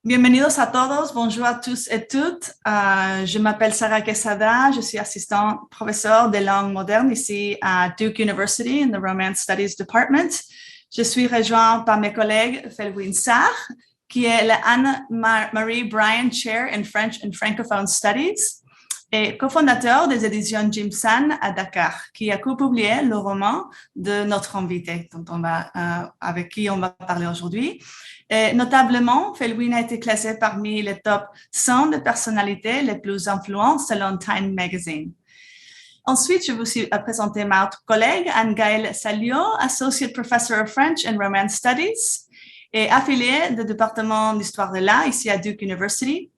Bienvenidos a todos, bonjour à tous et toutes. Je m'appelle Sarah Quesada, je suis assistante professeure de langue moderne ici à Duke University in the Romance Studies Department. Je suis rejointe par mes collègues Felwine Sarr, qui est la Anne-Marie Bryan Chair in French and Francophone Studies et cofondateur des éditions Jimsan à Dakar, qui a co-publié le roman de notre invité, avec qui on va parler aujourd'hui. Et notablement, Felwine a été classée parmi les top 100 de personnalités les plus influentes selon Time Magazine. Ensuite, je vous présenter ma autre collègue, Anne-Gaëlle Salio, Associate Professor of French and Romance Studies et affiliée du département d'histoire de l'art ici à Duke University.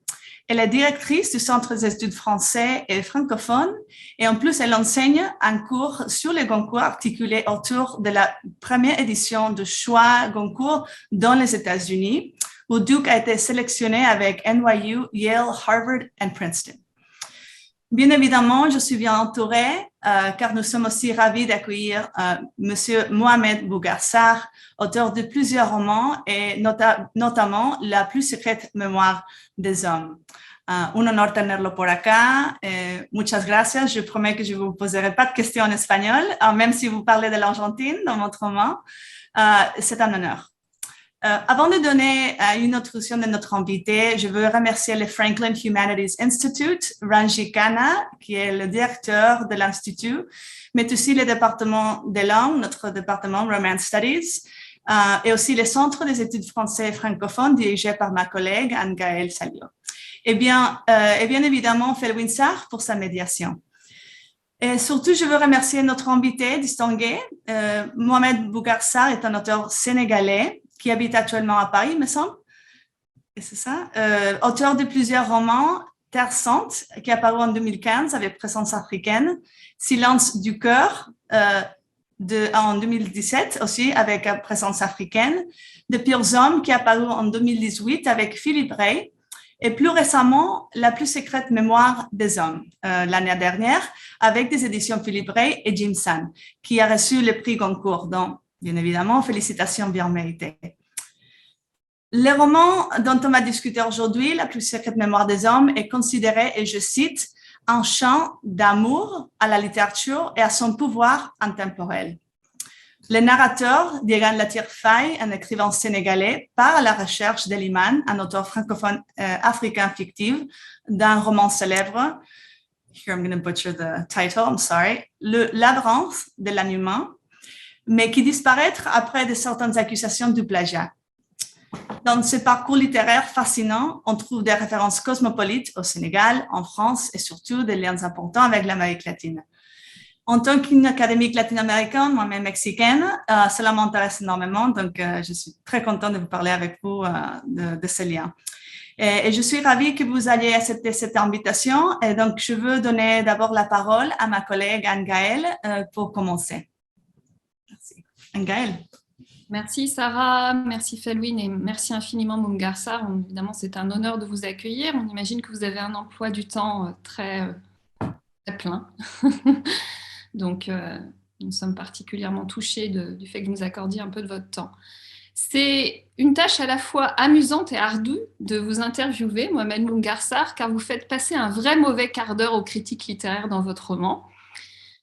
Elle est directrice du Centre des études français et francophones et en plus, elle enseigne un cours sur les Goncourt articulé autour de la première édition de choix Goncourt dans les États-Unis, où Duke a été sélectionné avec NYU, Yale, Harvard et Princeton. Bien évidemment, je suis bien entourée car nous sommes aussi ravis d'accueillir Monsieur Mohamed Bougarsar, auteur de plusieurs romans et notamment La plus secrète mémoire des hommes. Un honor tenerlo por acá. Muchas gracias. Je promets que je ne vous poserai pas de questions en espagnol, même si vous parlez de l'Argentine dans votre roman. C'est un honneur. Avant de donner une introduction de notre invité, je veux remercier le Franklin Humanities Institute, Ranji Khanna, qui est le directeur de l'Institut, mais aussi le département des langues, notre département Romance Studies, et aussi le Centre des études français et francophones dirigé par ma collègue Anne-Gaëlle Salio. Et bien évidemment, Felwine Sarr pour sa médiation. Et surtout, je veux remercier notre invité distingué. Mohamed Bougarsar est un auteur sénégalais qui habite actuellement à Paris, me semble. Et c'est ça. Auteur de plusieurs romans, Terre Sainte, qui est apparu en 2015 avec Présence africaine, Silence du cœur, en 2017 aussi avec Présence africaine, De pires hommes, qui est apparu en 2018 avec Philippe Rey, et plus récemment, La plus secrète mémoire des hommes, l'année dernière, avec des éditions Philippe Rey et Jimsan, qui a reçu le prix Goncourt. Donc, bien évidemment, félicitations bien méritées. Le roman dont on va discuter aujourd'hui, La plus secrète mémoire des hommes, est considéré, et je cite, un chant d'amour à la littérature et à son pouvoir intemporel. Le narrateur, Diegan Latir Faye, un écrivain sénégalais, part à la recherche d'Eliman, un auteur francophone africain fictif, d'un roman célèbre. Here I'm going to butcher the title, I'm sorry. Le labyrinthe de l'animal, mais qui disparaît après de certaines accusations de plagiat. Dans ce parcours littéraire fascinant, on trouve des références cosmopolites au Sénégal, en France et surtout des liens importants avec l'Amérique latine. En tant qu'une académique latino-américaine, moi-même mexicaine, cela m'intéresse énormément, donc je suis très contente de vous parler avec vous de ce lien. Et je suis ravie que vous ayez accepté cette invitation, et donc je veux donner d'abord la parole à ma collègue Anne-Gaëlle pour commencer. Merci. Anne-Gaëlle. Merci Sarah, merci Felwine et merci infiniment Bougarsar. Évidemment, c'est un honneur de vous accueillir. On imagine que vous avez un emploi du temps très plein. Donc, nous sommes particulièrement touchés du fait que vous nous accordiez un peu de votre temps. C'est une tâche à la fois amusante et ardue de vous interviewer, Mohamed Bougarsar, car vous faites passer un vrai mauvais quart d'heure aux critiques littéraires dans votre roman.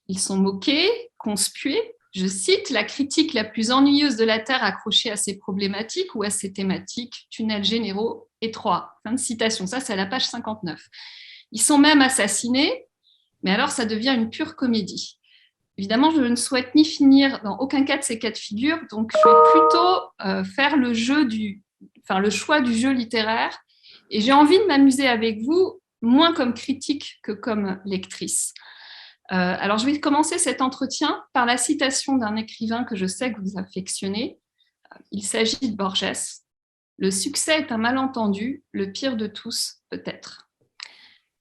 Ils sont moqués, conspués. Je cite, la critique la plus ennuyeuse de la Terre accrochée à ces problématiques ou à ces thématiques, tunnels généraux étroits. Fin de citation, ça c'est à la page 59. Ils sont même assassinés, mais alors ça devient une pure comédie. Évidemment, je ne souhaite ni finir dans aucun cas de ces cas de figure, donc je vais plutôt faire le choix du jeu littéraire, et j'ai envie de m'amuser avec vous, moins comme critique que comme lectrice. Alors, je vais commencer cet entretien par la citation d'un écrivain que je sais que vous affectionnez. Il s'agit de Borges. « Le succès est un malentendu, le pire de tous, peut-être. »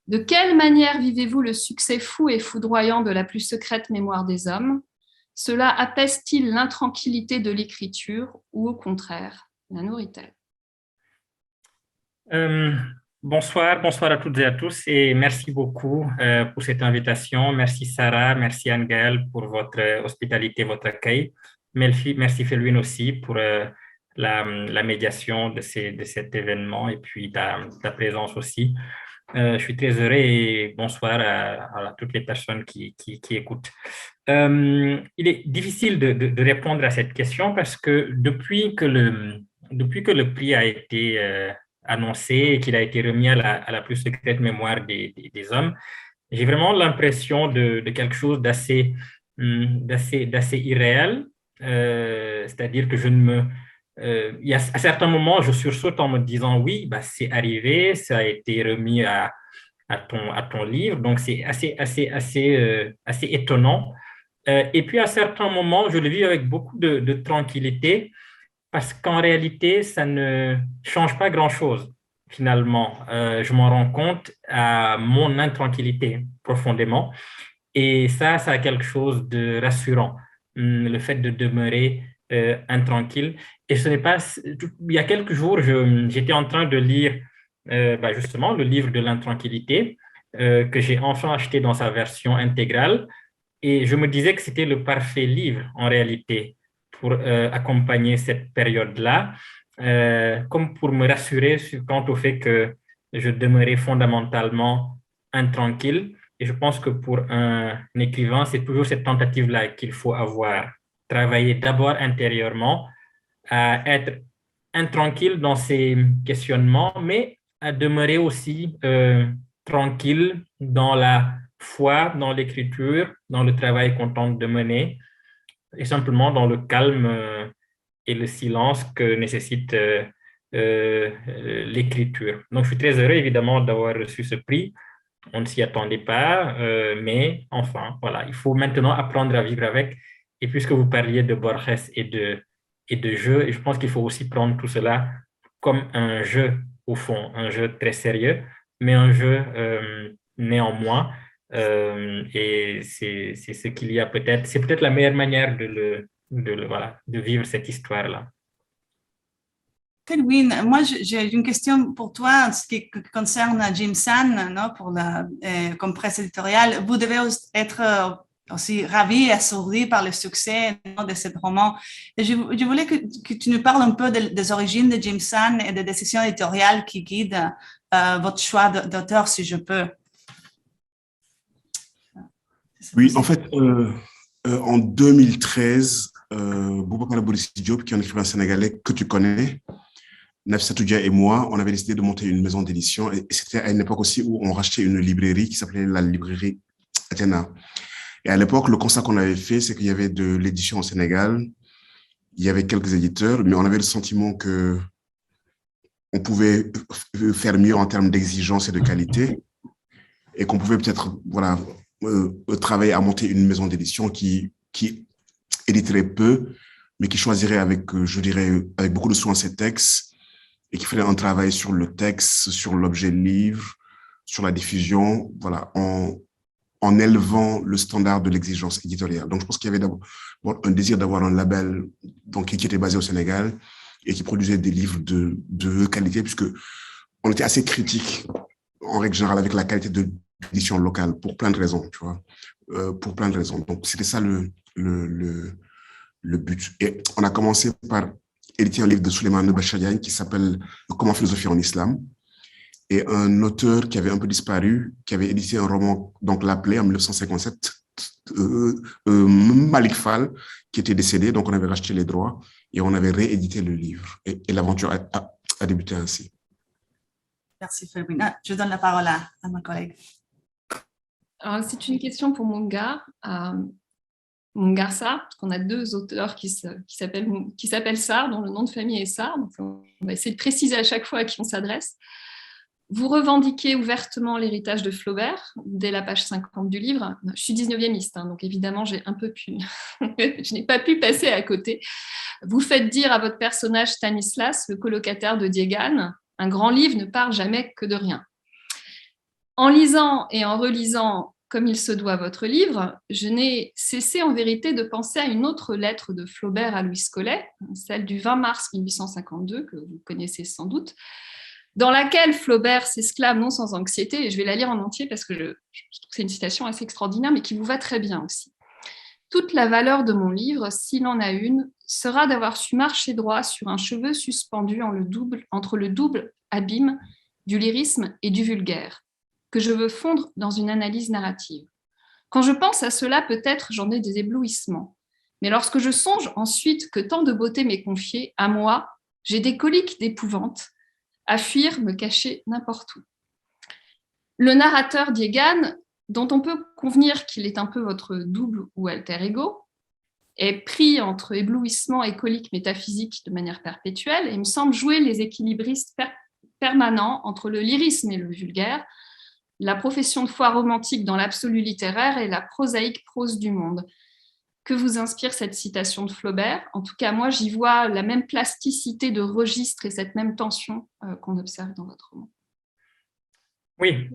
De quelle manière vivez-vous le succès fou et foudroyant de la plus secrète mémoire des hommes? Cela apaise-t-il l'intranquillité de l'écriture ou au contraire, la nourrit-elle? Bonsoir à toutes et à tous et merci beaucoup pour cette invitation. Merci Sarah, merci Anne-Gaëlle pour votre hospitalité, votre accueil. Merci Felwine aussi pour la médiation de cet événement et puis ta présence aussi. Je suis très heureux et bonsoir à toutes les personnes qui écoutent. Il est difficile de répondre à cette question parce que depuis que le prix a été annoncé et qu'il a été remis à la plus secrète mémoire des hommes, j'ai vraiment l'impression de quelque chose d'assez irréel. C'est-à-dire que il y a, à certains moments, je sursaute en me disant oui, bah, c'est arrivé, ça a été remis à ton livre, donc c'est assez étonnant. Et puis à certains moments, je le vis avec beaucoup de tranquillité parce qu'en réalité, ça ne change pas grand-chose finalement. Je m'en rends compte à mon intranquillité profondément. Et ça a quelque chose de rassurant, le fait de demeurer intranquille. Et ce n'est pas. Il y a quelques jours, j'étais en train de lire justement le livre de l'intranquillité que j'ai enfin acheté dans sa version intégrale. Et je me disais que c'était le parfait livre en réalité pour accompagner cette période-là, comme pour me rassurer quant au fait que je demeurais fondamentalement intranquille. Et je pense que pour un écrivain, c'est toujours cette tentative-là qu'il faut avoir. Travailler d'abord intérieurement, à être intranquille dans ses questionnements, mais à demeurer aussi tranquille dans la foi, dans l'écriture, dans le travail qu'on tente de mener, et simplement dans le calme et le silence que nécessite l'écriture. Donc, je suis très heureux, évidemment, d'avoir reçu ce prix. On ne s'y attendait pas, mais enfin, voilà, il faut maintenant apprendre à vivre avec. Et puisque vous parliez de Borges et de jeu, je pense qu'il faut aussi prendre tout cela comme un jeu, au fond, un jeu très sérieux, mais un jeu néanmoins. Et c'est ce qu'il y a peut-être, c'est peut-être la meilleure manière voilà, de vivre cette histoire-là. Kelvin, moi j'ai une question pour toi en ce qui concerne Jim San, non, comme presse éditoriale. Vous devez être aussi ravi et assourdi par le succès, non, de ce roman. Et je voulais que tu nous parles un peu des origines de Jim San et des décisions éditoriales qui guident votre choix d'auteur, si je peux. Oui, en fait, en 2013, Boubacar Boris Diop, qui est un écrivain sénégalais que tu connais, Nafissatou Dia et moi, on avait décidé de monter une maison d'édition. Et c'était à une époque aussi où on rachetait une librairie qui s'appelait la librairie Athéna. Et à l'époque, le constat qu'on avait fait, c'est qu'il y avait de l'édition au Sénégal, il y avait quelques éditeurs, mais on avait le sentiment que on pouvait faire mieux en termes d'exigence et de qualité, et qu'on pouvait peut-être, voilà, travailler à monter une maison d'édition qui éditerait peu, mais qui choisirait avec, je dirais, avec beaucoup de soin ses textes, et qui ferait un travail sur le texte, sur l'objet livre, sur la diffusion, voilà, en élevant le standard de l'exigence éditoriale. Donc, je pense qu'il y avait d'abord un désir d'avoir un label donc, qui était basé au Sénégal et qui produisait des livres de qualité, puisque on était assez critique, en règle générale, avec la qualité de l'édition locale, pour plein de raisons, tu vois, pour plein de raisons. Donc, c'était ça le but. Et on a commencé par éditer un livre de Souleymane Bachadian qui s'appelle « Comment philosopher en islam ». Et un auteur qui avait un peu disparu, qui avait édité un roman, donc l'appelé en 1957, Malik Fall, qui était décédé, donc on avait racheté les droits et on avait réédité le livre. Et l'aventure a débuté ainsi. Merci, Fermina. Je donne la parole à ma collègue. Alors, c'est une question pour Mungar. Mungar Sarr, parce qu'on a deux auteurs qui s'appellent Sarr, dont le nom de famille est Sarr. Donc on va essayer de préciser à chaque fois à qui on s'adresse. Vous revendiquez ouvertement l'héritage de Flaubert dès la page 50 du livre. Je suis 19e-iste, hein, donc évidemment, je n'ai pas pu passer à côté. Vous faites dire à votre personnage Stanislas, le colocataire de Diégane, un grand livre ne part jamais que de rien. En lisant et en relisant comme il se doit votre livre, je n'ai cessé en vérité de penser à une autre lettre de Flaubert à Louis Collet, celle du 20 mars 1852, que vous connaissez sans doute, dans laquelle Flaubert s'exclame non sans anxiété, et je vais la lire en entier parce que je trouve que c'est une citation assez extraordinaire, mais qui vous va très bien aussi. « Toute la valeur de mon livre, s'il en a une, sera d'avoir su marcher droit sur un cheveu suspendu entre le double abîme du lyrisme et du vulgaire, que je veux fondre dans une analyse narrative. Quand je pense à cela, peut-être j'en ai des éblouissements. Mais lorsque je songe ensuite que tant de beauté m'est confiée, à moi, j'ai des coliques d'épouvante, à fuir, me cacher n'importe où. Le narrateur Diégane, dont on peut convenir qu'il est un peu votre double ou alter ego, est pris entre éblouissement et colique métaphysique de manière perpétuelle et me semble jouer les équilibristes permanents entre le lyrisme et le vulgaire, la profession de foi romantique dans l'absolu littéraire et la prosaïque prose du monde. Que vous inspire cette citation de Flaubert? En tout cas, moi, j'y vois la même plasticité de registre et cette même tension qu'on observe dans votre roman. Oui,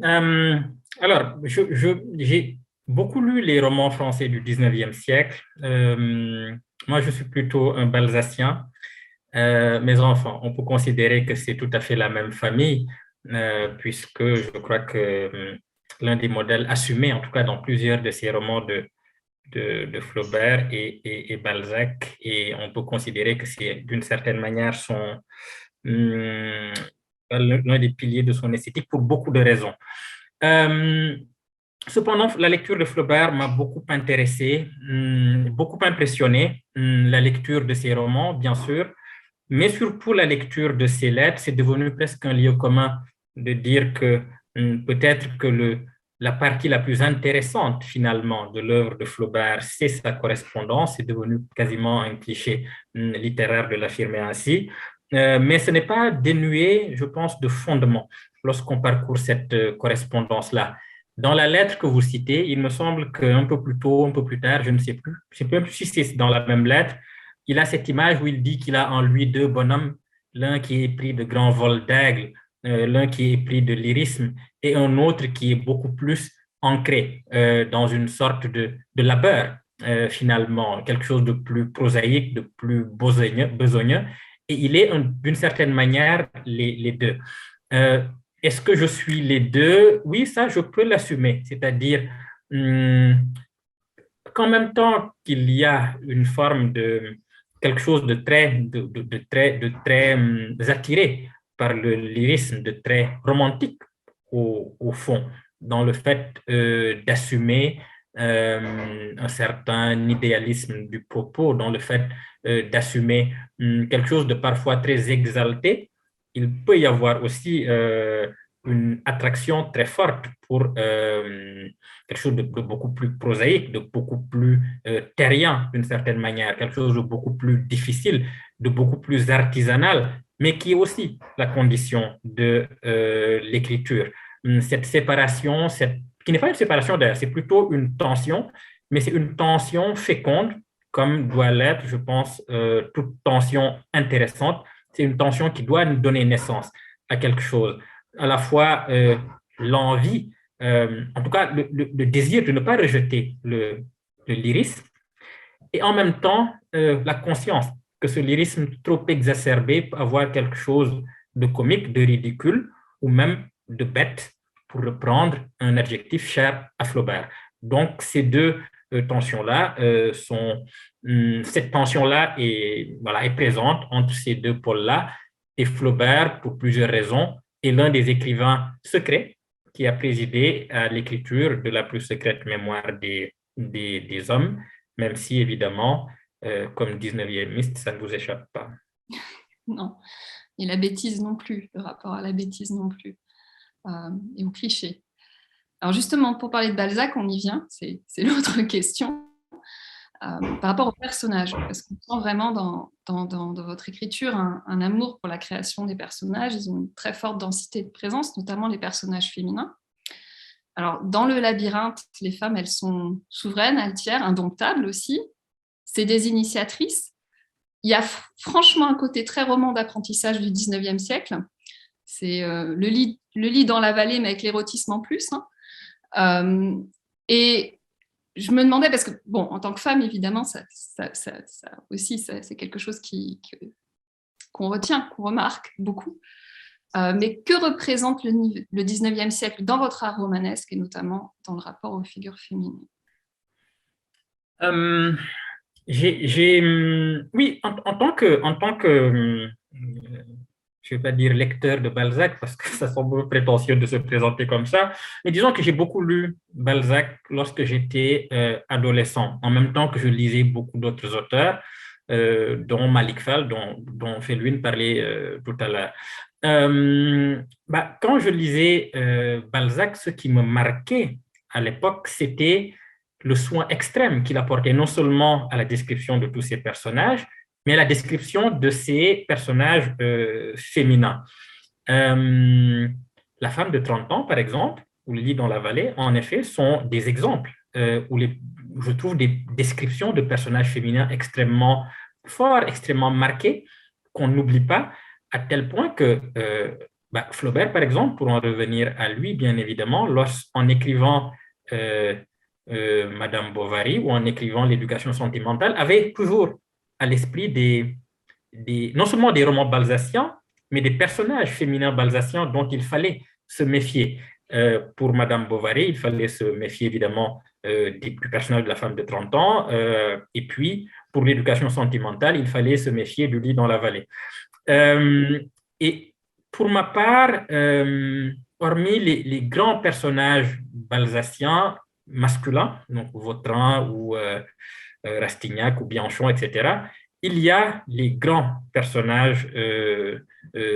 alors, j'ai beaucoup lu les romans français du 19e siècle. Moi, je suis plutôt un Balzacien. Mes enfants, on peut considérer que c'est tout à fait la même famille, puisque je crois que l'un des modèles assumés, en tout cas dans plusieurs de ces romans de Flaubert et Balzac, et on peut considérer que c'est d'une certaine manière l'un des piliers de son esthétique pour beaucoup de raisons. Cependant, la lecture de Flaubert m'a beaucoup intéressé, beaucoup impressionné, la lecture de ses romans, bien sûr, mais surtout la lecture de ses lettres. C'est devenu presque un lieu commun de dire que peut-être que la partie la plus intéressante, finalement, de l'œuvre de Flaubert, c'est sa correspondance. C'est devenu quasiment un cliché littéraire de l'affirmer ainsi. Mais ce n'est pas dénué, je pense, de fondement lorsqu'on parcourt cette correspondance-là. Dans la lettre que vous citez, il me semble qu'un peu plus tôt, un peu plus tard, je ne sais plus, je ne sais plus si c'est dans la même lettre, il a cette image où il dit qu'il a en lui deux bonhommes, l'un qui est pris de grands vols d'aigle, l'un qui est pris de lyrisme, et un autre qui est beaucoup plus ancré dans une sorte de labeur, finalement, quelque chose de plus prosaïque, de plus besogneux. Et il est d'une certaine manière les deux. Est-ce que je suis les deux? Oui, ça, je peux l'assumer. C'est-à-dire qu'en même temps qu'il y a une forme de quelque chose de très attiré par le lyrisme, de très romantique au fond, dans le fait d'assumer un certain idéalisme du propos, dans le fait d'assumer quelque chose de parfois très exalté. Il peut y avoir aussi une attraction très forte pour quelque chose de beaucoup plus prosaïque, de beaucoup plus terrien d'une certaine manière, quelque chose de beaucoup plus difficile, de beaucoup plus artisanal, mais qui est aussi la condition de l'écriture. Cette séparation, qui n'est pas une séparation d'ailleurs, c'est plutôt une tension, mais c'est une tension féconde, comme doit l'être, je pense, toute tension intéressante. C'est une tension qui doit nous donner naissance à quelque chose. À la fois l'envie, en tout cas le désir de ne pas rejeter le lyrisme, et en même temps la conscience que ce lyrisme trop exacerbé peut avoir quelque chose de comique, de ridicule, ou même de bête, pour reprendre un adjectif cher à Flaubert. Donc, ces deux tensions-là cette tension-là est présente entre ces deux pôles-là, et Flaubert, pour plusieurs raisons, est l'un des écrivains secrets qui a présidé à l'écriture de la plus secrète mémoire des hommes, même si, évidemment, comme 19e, ça ne vous échappe pas. Non, et la bêtise non plus, le rapport à la bêtise non plus, et au cliché. Alors justement, pour parler de Balzac, on y vient, c'est l'autre question. Par rapport au personnage, parce qu'on sent vraiment dans votre écriture un amour pour la création des personnages. Ils ont une très forte densité de présence, notamment les personnages féminins. Alors, dans le labyrinthe, les femmes, elles sont souveraines, altières, indomptables aussi. C'est des initiatrices. Il y a franchement un côté très roman d'apprentissage du 19e siècle. C'est le lit dans la vallée, mais avec l'érotisme en plus. Et je me demandais, parce que, bon, en tant que femme, évidemment, ça aussi, c'est quelque chose qu'on retient, qu'on remarque beaucoup. Mais que représente le 19e siècle dans votre art romanesque, et notamment dans le rapport aux figures féminines? Oui, je ne vais pas dire lecteur de Balzac parce que ça semble prétentieux de se présenter comme ça, mais disons que j'ai beaucoup lu Balzac lorsque j'étais adolescent, en même temps que je lisais beaucoup d'autres auteurs, dont Malik Fall, dont Felwine parlait tout à l'heure. Quand je lisais Balzac, ce qui me marquait à l'époque, c'était le soin extrême qu'il apportait non seulement à la description de tous ces personnages, mais à la description de ces personnages féminins. La femme de 30 ans, par exemple, ou le lit dans la vallée, en effet, sont des exemples où je trouve des descriptions de personnages féminins extrêmement forts, extrêmement marqués, qu'on n'oublie pas, à tel point que Flaubert, par exemple, pour en revenir à lui, bien évidemment, en écrivant Madame Bovary ou en écrivant L'éducation sentimentale, avait toujours à l'esprit non seulement des romans balzaciens, mais des personnages féminins balzaciens dont il fallait se méfier. Pour Madame Bovary, il fallait se méfier évidemment du personnage de la femme de 30 ans, et puis pour L'éducation sentimentale, il fallait se méfier du lit dans la vallée. Et pour ma part, hormis les grands personnages balzaciens masculins, donc Vautrin ou Rastignac ou Bianchon, etc., il y a les grands personnages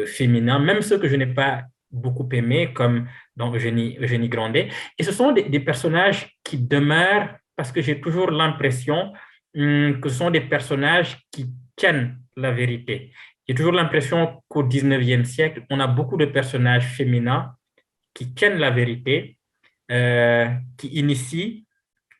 féminins, même ceux que je n'ai pas beaucoup aimés, comme dans Eugénie Grandet. Et ce sont des personnages qui demeurent, parce que j'ai toujours l'impression que ce sont des personnages qui tiennent la vérité. J'ai toujours l'impression qu'au 19e siècle, on a beaucoup de personnages féminins qui tiennent la vérité, qui initient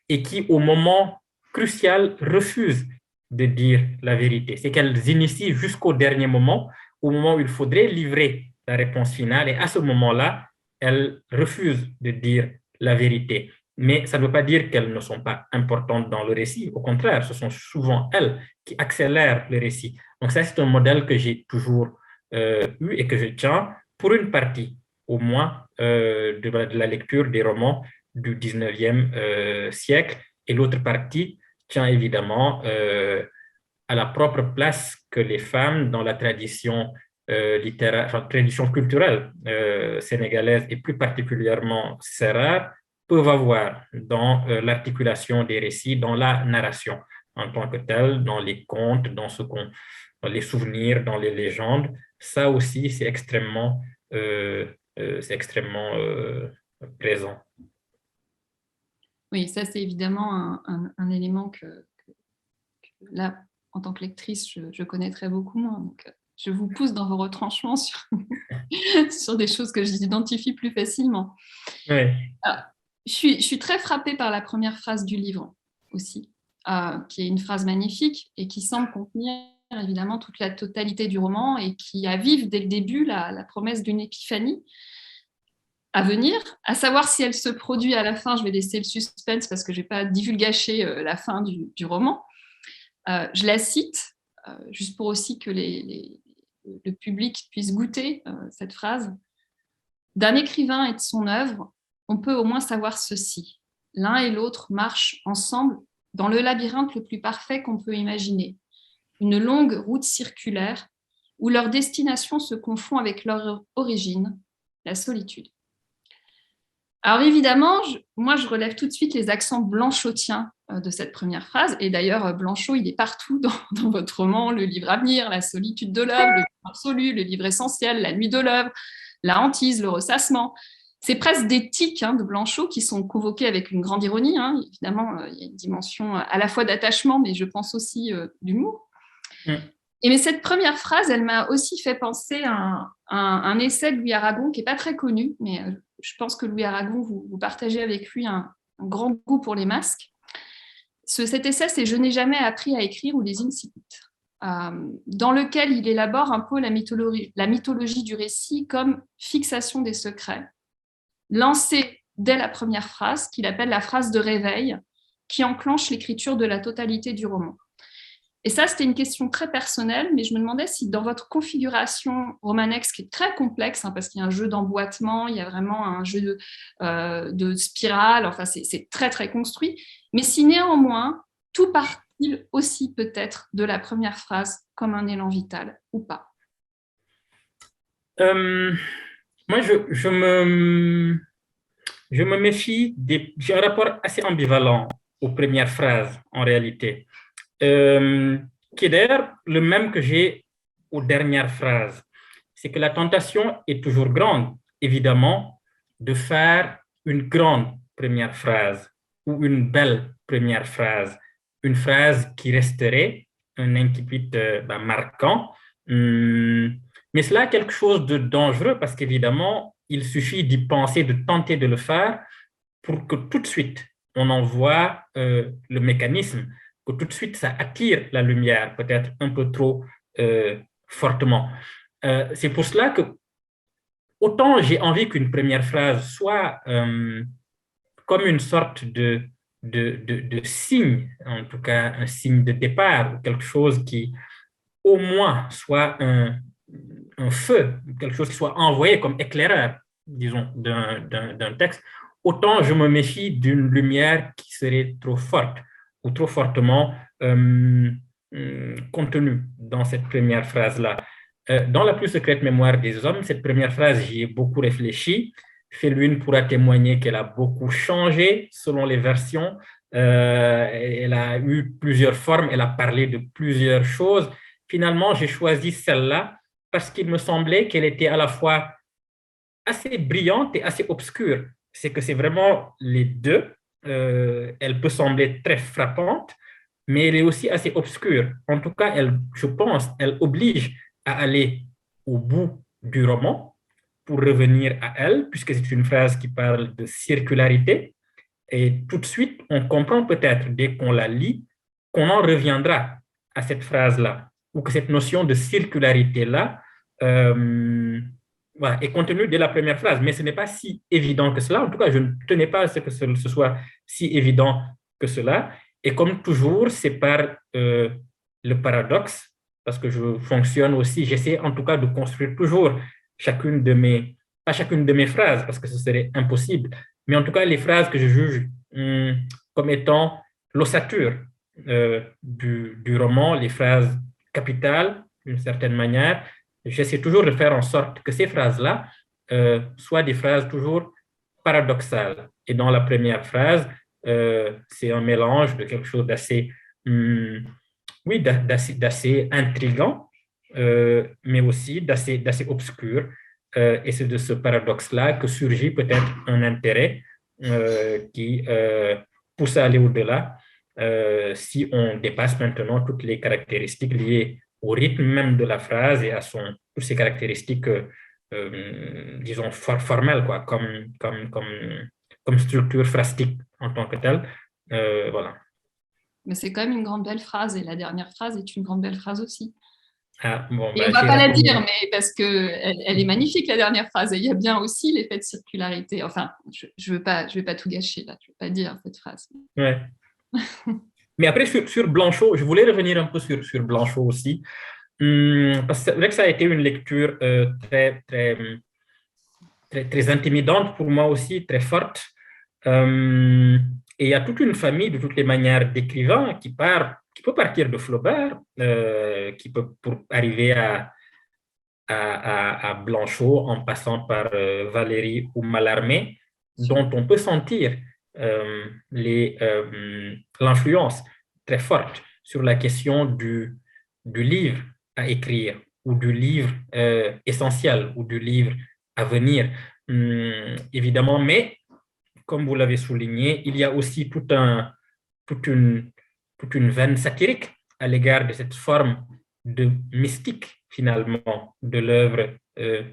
et qui, au moment crucial, refusent de dire la vérité. C'est qu'elles initient jusqu'au dernier moment, au moment où il faudrait livrer la réponse finale, et à ce moment-là, elles refusent de dire la vérité. Mais ça ne veut pas dire qu'elles ne sont pas importantes dans le récit. Au contraire, ce sont souvent elles qui accélèrent le récit. Donc ça, c'est un modèle que j'ai toujours eu et que je tiens pour une partie, au moins, de la lecture des romans du 19e siècle. Et l'autre partie tient évidemment à la propre place que les femmes dans la tradition littéraire, enfin, tradition culturelle sénégalaise et plus particulièrement sérère peuvent avoir dans l'articulation des récits, dans la narration en tant que telle, dans les contes, dans les souvenirs, dans les légendes. Ça aussi, c'est extrêmement présent. Oui, ça c'est évidemment un élément que là, en tant que lectrice, je connaîtrais beaucoup moins. Donc, je vous pousse dans vos retranchements sur des choses que j'identifie plus facilement. Oui. Je suis très frappée par la première phrase du livre aussi, qui est une phrase magnifique et qui semble contenir évidemment toute la totalité du roman et qui avive dès le début la promesse d'une épiphanie à venir, à savoir si elle se produit à la fin. Je vais laisser le suspense parce que je ne vais pas divulgacher la fin du roman. Je la cite, juste pour aussi que le public puisse goûter cette phrase. « D'un écrivain et de son œuvre, on peut au moins savoir ceci. L'un et l'autre marchent ensemble dans le labyrinthe le plus parfait qu'on peut imaginer. Une longue route circulaire où leur destination se confond avec leur origine, la solitude. » Alors évidemment, moi je relève tout de suite les accents blanchotiens de cette première phrase. Et d'ailleurs, Blanchot, il est partout dans votre roman, le livre à venir, la solitude de l'œuvre, le livre absolu, le livre essentiel, la nuit de l'œuvre, la hantise, le ressassement. C'est presque des tics de Blanchot qui sont convoqués avec une grande ironie. Évidemment, il y a une dimension à la fois d'attachement, mais je pense aussi d'humour. Mais cette première phrase, elle m'a aussi fait penser à un essai de Louis Aragon qui n'est pas très connu, mais je pense que Louis Aragon, vous partagez avec lui un grand goût pour les masques. Cet essai, c'est « Je n'ai jamais appris à écrire » ou « Les Incipits », dans lequel il élabore un peu la mythologie du récit comme fixation des secrets, lancée dès la première phrase, qu'il appelle la phrase de réveil, qui enclenche l'écriture de la totalité du roman. Et ça, c'était une question très personnelle, mais je me demandais si dans votre configuration romanesque, qui est très complexe, parce qu'il y a un jeu d'emboîtement, il y a vraiment un jeu de spirale, enfin c'est très très construit, mais si néanmoins, tout part-il aussi peut-être de la première phrase comme un élan vital ou pas? Moi, je me méfie j'ai un rapport assez ambivalent aux premières phrases en réalité, qui est d'ailleurs le même que j'ai aux dernières phrases. C'est que la tentation est toujours grande, évidemment, de faire une grande première phrase ou une belle première phrase, une phrase qui resterait un incipit marquant. Mais cela a quelque chose de dangereux parce qu'évidemment, il suffit d'y penser, de tenter de le faire pour que tout de suite, on envoie le mécanisme, que tout de suite, ça attire la lumière, peut-être un peu trop fortement. C'est pour cela que autant j'ai envie qu'une première phrase soit comme une sorte de signe, en tout cas un signe de départ, ou quelque chose qui au moins soit un feu, quelque chose qui soit envoyé comme éclaireur, disons, d'un texte, autant je me méfie d'une lumière qui serait trop forte ou trop fortement contenue dans cette première phrase-là. Dans la plus secrète mémoire des hommes, cette première phrase, j'y ai beaucoup réfléchi. Félwine pourra témoigner qu'elle a beaucoup changé selon les versions. Elle a eu plusieurs formes, elle a parlé de plusieurs choses. Finalement, j'ai choisi celle-là parce qu'il me semblait qu'elle était à la fois assez brillante et assez obscure. C'est que c'est vraiment les deux. Elle peut sembler très frappante, mais elle est aussi assez obscure. En tout cas, je pense, elle oblige à aller au bout du roman pour revenir à elle, puisque c'est une phrase qui parle de circularité. Et tout de suite, on comprend peut-être, dès qu'on la lit, qu'on en reviendra à cette phrase-là, ou que cette notion de circularité-là voilà, est contenue dès la première phrase. Mais ce n'est pas si évident que cela. En tout cas, je ne tenais pas à ce que ce soit si évident que cela. Et comme toujours, c'est par le paradoxe, parce que je fonctionne aussi, j'essaie en tout cas de construire toujours pas chacune de mes phrases, parce que ce serait impossible, mais en tout cas les phrases que je juge comme étant l'ossature du roman, les phrases capitales, d'une certaine manière, j'essaie toujours de faire en sorte que ces phrases-là soient des phrases toujours paradoxales. Et dans la première phrase, c'est un mélange de quelque chose d'assez oui, d'assez intriguant, mais aussi d'assez obscur. Et c'est de ce paradoxe-là que surgit peut-être un intérêt qui pousse à aller au-delà si on dépasse maintenant toutes les caractéristiques liées au rythme même de la phrase et à toutes ces caractéristiques, disons, formelles, quoi, comme structure phrastique en tant que telle. Voilà. Mais c'est quand même une grande belle phrase, et la dernière phrase est une grande belle phrase aussi. Ah, bon, et on ne va pas la dire, mais parce qu'elle est magnifique, la dernière phrase. Et il y a bien aussi l'effet de circularité. Enfin, je ne vais pas tout gâcher, là. Je ne vais pas dire cette phrase. Ouais. Mais après, sur Blanchot, je voulais revenir un peu sur Blanchot aussi. Parce que c'est vrai que ça a été une lecture très, très, très, très intimidante pour moi aussi, très forte. Et il y a toute une famille, de toutes les manières, d'écrivains qui peut partir de Flaubert, qui peut pour arriver à Blanchot en passant par Valéry ou Mallarmé, dont on peut sentir l'influence très forte sur la question du livre à écrire ou du livre essentiel ou du livre à venir, évidemment, mais comme vous l'avez souligné, il y a aussi toute une veine satirique à l'égard de cette forme de mystique, finalement, de l'œuvre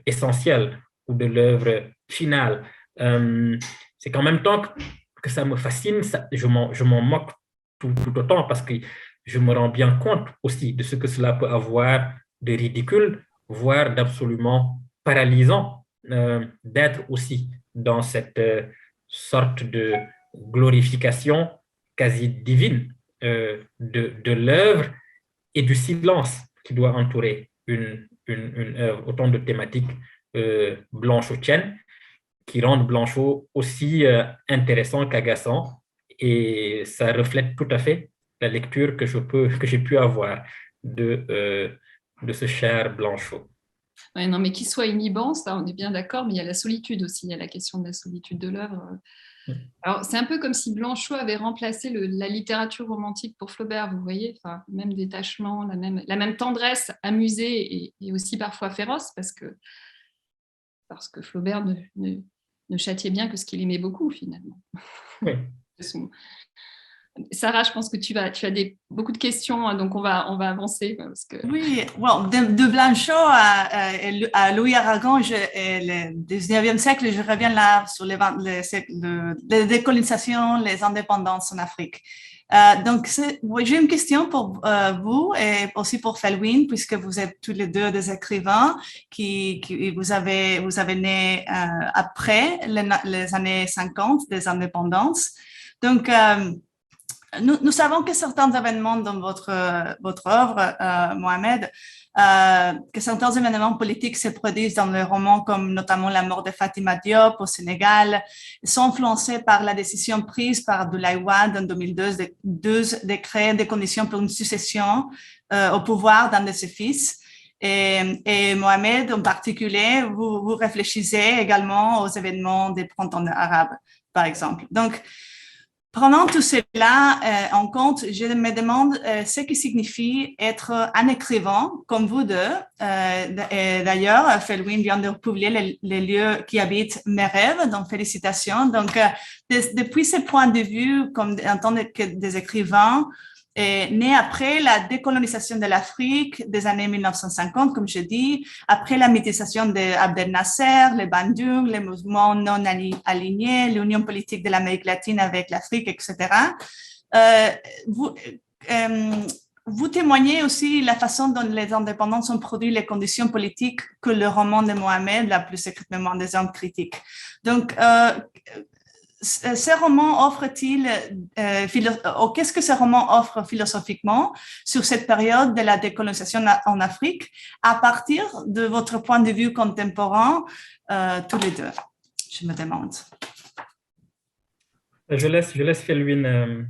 essentielle ou de l'œuvre finale. C'est qu'en même temps que ça me fascine, je m'en moque tout autant parce que je me rends bien compte aussi de ce que cela peut avoir de ridicule, voire d'absolument paralysant, d'être aussi dans cette sorte de glorification quasi divine de l'œuvre et du silence qui doit entourer une œuvre, autant de thématiques blanchotiennes qui rendent Blanchot aussi intéressant qu'agaçant, et ça reflète tout à fait la lecture que j'ai pu avoir de ce cher Blanchot. Ouais, non, mais qu'il soit inhibant, ça, on est bien d'accord, mais il y a la solitude aussi, il y a la question de la solitude de l'œuvre. Alors, c'est un peu comme si Blanchot avait remplacé la littérature romantique pour Flaubert, vous voyez, enfin, le même détachement, la même tendresse amusée et aussi parfois féroce, parce que Flaubert ne châtiait bien que ce qu'il aimait beaucoup, finalement. Oui. Sarah, je pense que tu as beaucoup de questions, hein, donc on va avancer. Parce que... Oui, well, de Blanchot à Louis Aragon, le 19e siècle, je reviens là sur les décolonisations, les indépendances en Afrique. Donc, j'ai une question pour vous et aussi pour Felwine, puisque vous êtes tous les deux des écrivains qui vous avez né après les années 50 des indépendances. Donc, nous savons que certains événements dans votre œuvre, Mohamed, que certains événements politiques se produisent dans les romans, comme notamment la mort de Fatima Diop au Sénégal, sont influencés par la décision prise par Abdoulaye Wade en 2002 de créer des conditions pour une succession au pouvoir d'un de ses fils. Et Mohamed, en particulier, vous réfléchissez également aux événements des printemps arabes, par exemple. Donc, prenant tout cela en compte, je me demande ce qui signifie être un écrivain comme vous deux. Et d'ailleurs, Felwine vient de publier les lieux qui habitent mes rêves, donc félicitations. Donc, depuis ce point de vue, comme en tant que des écrivains, né après la décolonisation de l'Afrique des années 1950, comme je dis, après la métisation d'Abdel Nasser, les Bandung, les mouvements non alignés, l'union politique de l'Amérique latine avec l'Afrique, etc. Vous témoignez aussi la façon dont les indépendances ont produit les conditions politiques que le roman de Mohamed, la plus secrète mémoire des hommes critiques. Donc, ce roman offre-t-il, qu'est-ce que ce roman offre philosophiquement sur cette période de la décolonisation en Afrique à partir de votre point de vue contemporain, tous les deux, je me demande. Je laisse Felwine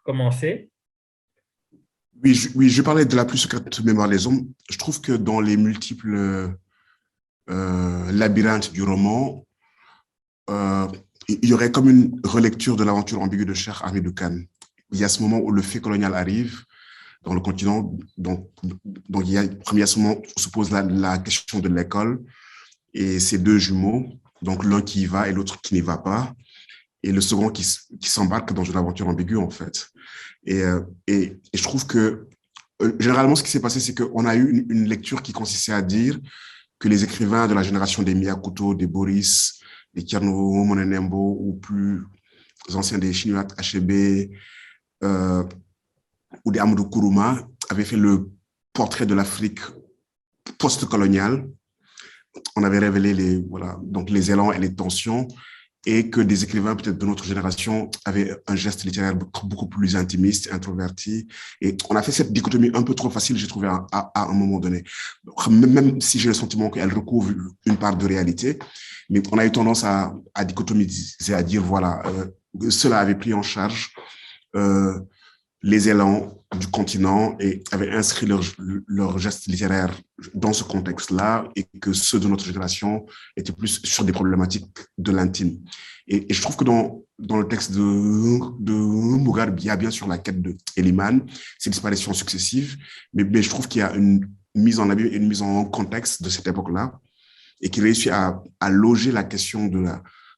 commencer. Oui, je parlais de la plus secrète mémoire des hommes. Je trouve que dans les multiples labyrinthes du roman, il y aurait comme une relecture de l'aventure ambiguë de Cheikh Hamidou Kane. Il y a ce moment où le fait colonial arrive dans le continent, donc il y a ce moment où se pose la question de l'école et ces deux jumeaux, donc l'un qui y va et l'autre qui n'y va pas, et le second qui s'embarque dans une aventure ambiguë en fait. Et je trouve que généralement ce qui s'est passé, c'est qu'on a eu une lecture qui consistait à dire que les écrivains de la génération des Mia Couto, des Boris, des Thierno Monenembo ou plus anciens des Chinua Achebe ou des Amadou Kourouma avaient fait le portrait de l'Afrique post-coloniale. On avait révélé les élans et les tensions et que des écrivains peut-être de notre génération avaient un geste littéraire beaucoup plus intimiste, introverti. Et on a fait cette dichotomie un peu trop facile, j'ai trouvé, à un moment donné. Même si j'ai le sentiment qu'elle recouvre une part de réalité, mais on a eu tendance à dichotomiser, à dire, voilà, ceux-là avaient pris en charge les élans du continent et avaient inscrit leur geste littéraire dans ce contexte-là et que ceux de notre génération étaient plus sur des problématiques de l'intime. Et je trouve que dans le texte de Mougar, il y a bien sûr la quête de Eliman, ses disparitions successives, mais je trouve qu'il y a une mise en abîme et une mise en contexte de cette époque-là et qui réussit à loger la question de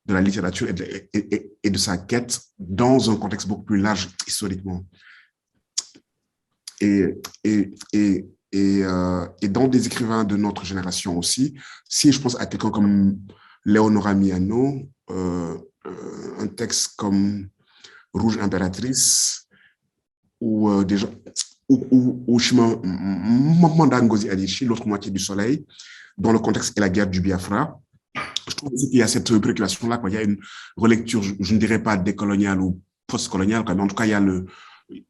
la littérature et de sa quête dans un contexte beaucoup plus large historiquement. Et dans des écrivains de notre génération aussi, si je pense à quelqu'un comme Léonora Miano, un texte comme Rouge Impératrice, ou des gens, ou Chemin Manda Ngozi Adichie, l'autre moitié du soleil, dont le contexte est la guerre du Biafra, je trouve aussi qu'il y a cette préoccupation-là, il y a une relecture, je ne dirais pas décoloniale ou post-coloniale, mais en tout cas, il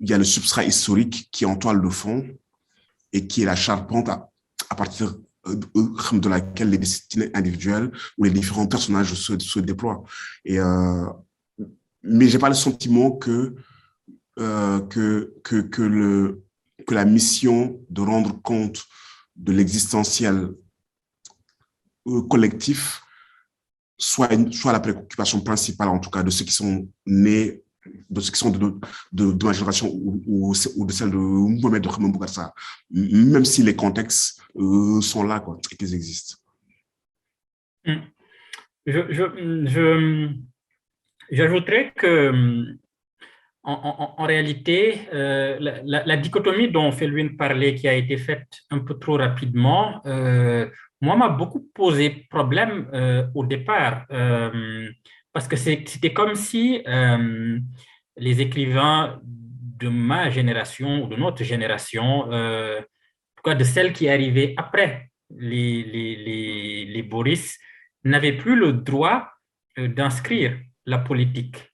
y a le substrat historique qui est en toile de fond et qui est la charpente à partir de laquelle les destinées individuelles ou les différents personnages se déploient. Mais je n'ai pas le sentiment que que la mission de rendre compte de l'existentiel collectif soit la préoccupation principale, en tout cas, de ceux qui sont nés, de ceux qui sont de ma génération ou de celle de Mohamed Bougarsa, même si les contextes sont là, quoi, et qu'ils existent. J'ajouterais que, en réalité, la dichotomie dont Felwine parlait, qui a été faite un peu trop rapidement, moi, m'a beaucoup posé problème au départ, parce que c'était comme si les écrivains de ma génération ou de notre génération, de celles qui arrivaient après les Boris, n'avaient plus le droit d'inscrire la politique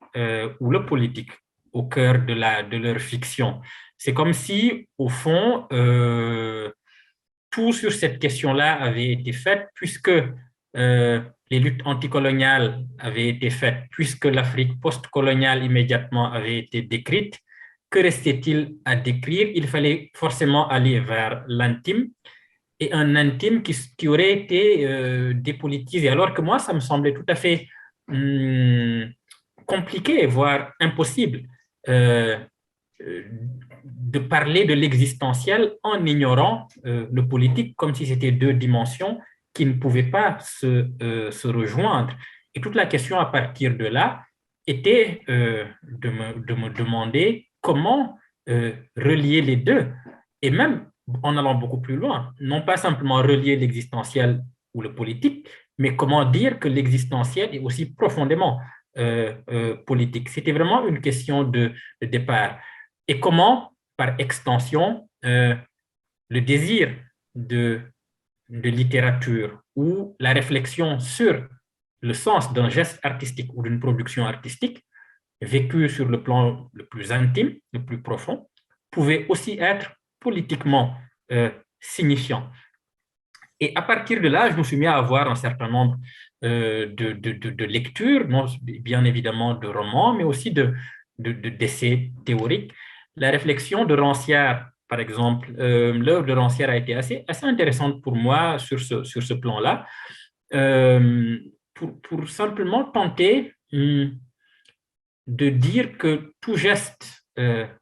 ou le politique au cœur de leur fiction. C'est comme si, au fond, tout sur cette question-là avait été fait, puisque les luttes anticoloniales avaient été faites, puisque l'Afrique post-coloniale immédiatement avait été décrite. Que restait-il à décrire? Il fallait forcément aller vers l'intime, et un intime qui aurait été dépolitisé. Alors que moi, ça me semblait tout à fait compliqué, voire impossible, de parler de l'existentiel en ignorant le politique, comme si c'était deux dimensions qui ne pouvaient pas se rejoindre. Et toute la question à partir de là était de me demander comment relier les deux, et même en allant beaucoup plus loin, non pas simplement relier l'existentiel ou le politique, mais comment dire que l'existentiel est aussi profondément politique. C'était vraiment une question de départ. Et comment, par extension, le désir de littérature ou la réflexion sur le sens d'un geste artistique ou d'une production artistique, vécue sur le plan le plus intime, le plus profond, pouvait aussi être politiquement signifiant. Et à partir de là, je me suis mis à avoir un certain nombre de lectures, non, bien évidemment de romans, mais aussi d'essais théoriques. La réflexion de Rancière, par exemple, l'œuvre de Rancière a été assez intéressante pour moi sur ce plan-là, pour simplement tenter de dire que tout geste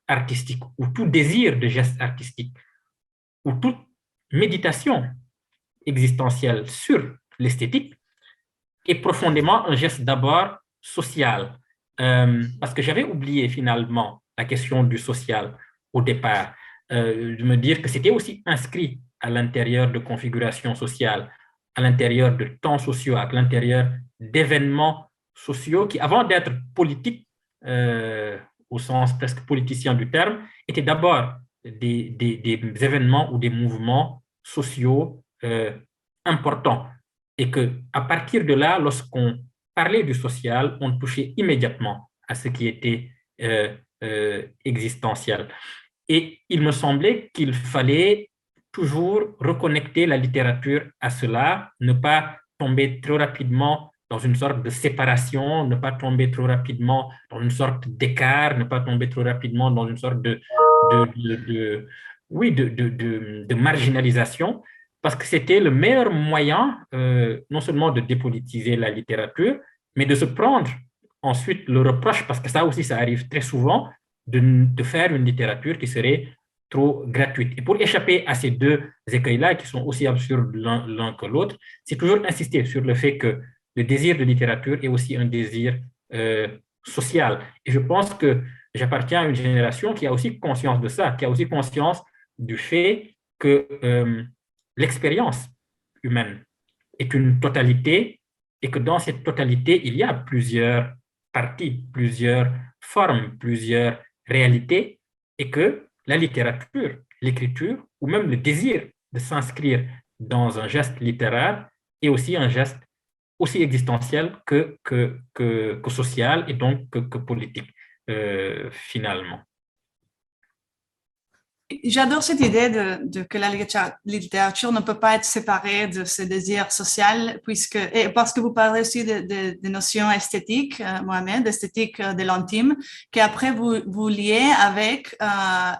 artistique ou tout désir de geste artistique ou toute méditation existentielle sur l'esthétique est profondément un geste d'abord social. Parce que j'avais oublié finalement la question du social au départ, de me dire que c'était aussi inscrit à l'intérieur de configurations sociales, à l'intérieur de temps sociaux, à l'intérieur d'événements sociaux qui, avant d'être politiques, au sens presque politicien du terme, étaient d'abord des événements ou des mouvements sociaux importants. Et qu'à partir de là, lorsqu'on parlait du social, on touchait immédiatement à ce qui était existentiel. Et il me semblait qu'il fallait toujours reconnecter la littérature à cela, ne pas tomber trop rapidement dans une sorte de séparation, ne pas tomber trop rapidement dans une sorte d'écart, ne pas tomber trop rapidement dans une sorte de marginalisation, parce que c'était le meilleur moyen, non seulement de dépolitiser la littérature, mais de se prendre ensuite le reproche, parce que ça aussi, ça arrive très souvent, de faire une littérature qui serait trop gratuite. Et pour échapper à ces deux écueils-là, qui sont aussi absurdes l'un que l'autre, c'est toujours insister sur le fait que le désir de littérature est aussi un désir social. Et je pense que j'appartiens à une génération qui a aussi conscience de ça, qui a aussi conscience du fait que l'expérience humaine est une totalité et que dans cette totalité, il y a plusieurs parties, plusieurs formes, plusieurs réalités, et que la littérature, l'écriture, ou même le désir de s'inscrire dans un geste littéraire est aussi un geste aussi existentiel que social et donc que politique, finalement. J'adore cette idée que la littérature ne peut pas être séparée de ce désir social, et parce que vous parlez aussi de notions esthétiques, Mohamed, esthétique de l'intime, qu'après vous liez avec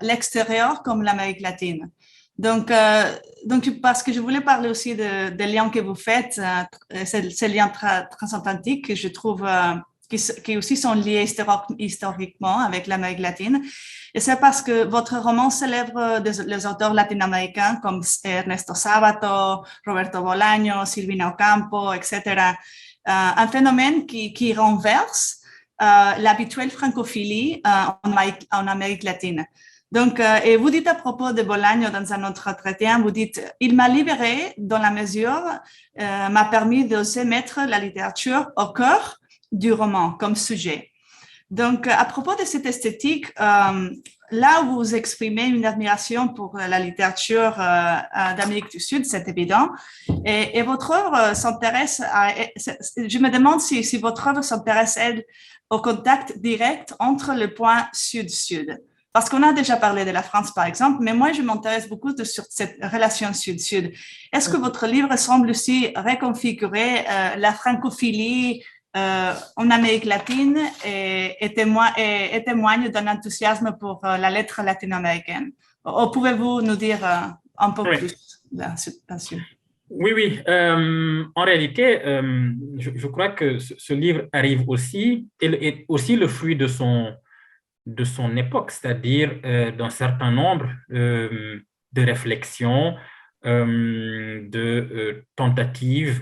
l'extérieur comme l'Amérique latine. Donc, parce que je voulais parler aussi des liens que vous faites, ces liens transatlantiques que je trouve qui aussi sont liés historiquement avec l'Amérique latine. Et c'est parce que votre roman célèbre les auteurs latino-américains comme Ernesto Sábato, Roberto Bolaño, Silvina Ocampo, etc. Un phénomène qui renverse l'habituelle francophilie en Amérique latine. Donc, et vous dites à propos de Bolaño dans un autre entretien, vous dites « Il m'a libéré dans la mesure, m'a permis d'oser mettre la littérature au cœur du roman comme sujet ». Donc, à propos de cette esthétique, là où vous exprimez une admiration pour la littérature d'Amérique du Sud, c'est évident, et votre œuvre s'intéresse je me demande si votre œuvre s'intéresse, elle, au contact direct entre le point sud-sud. Parce qu'on a déjà parlé de la France, par exemple, mais moi, je m'intéresse beaucoup sur cette relation sud-sud. Est-ce que votre livre semble aussi reconfigurer la francophilie en Amérique latine et témoigne d'un enthousiasme pour la lettre latino-américaine? Ou pouvez-vous nous dire un peu plus là-dessus? Oui. En réalité, je crois que ce livre arrive aussi, est aussi le fruit de son époque, c'est-à-dire d'un certain nombre de réflexions, de tentatives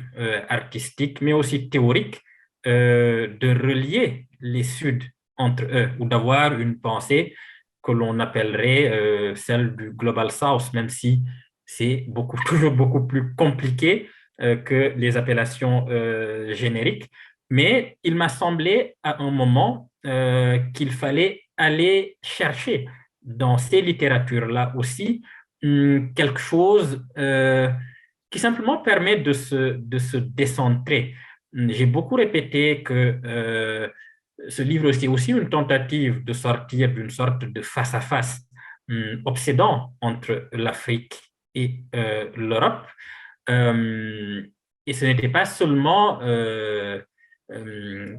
artistiques, mais aussi théoriques, de relier les Suds entre eux ou d'avoir une pensée que l'on appellerait celle du Global South, même si c'est toujours beaucoup plus compliqué que les appellations génériques. Mais il m'a semblé à un moment qu'il fallait aller chercher dans ces littératures-là aussi quelque chose qui simplement permet de se décentrer. J'ai beaucoup répété que ce livre, c'est aussi une tentative de sortir d'une sorte de face-à-face obsédant entre l'Afrique et l'Europe. Et ce n'était pas seulement,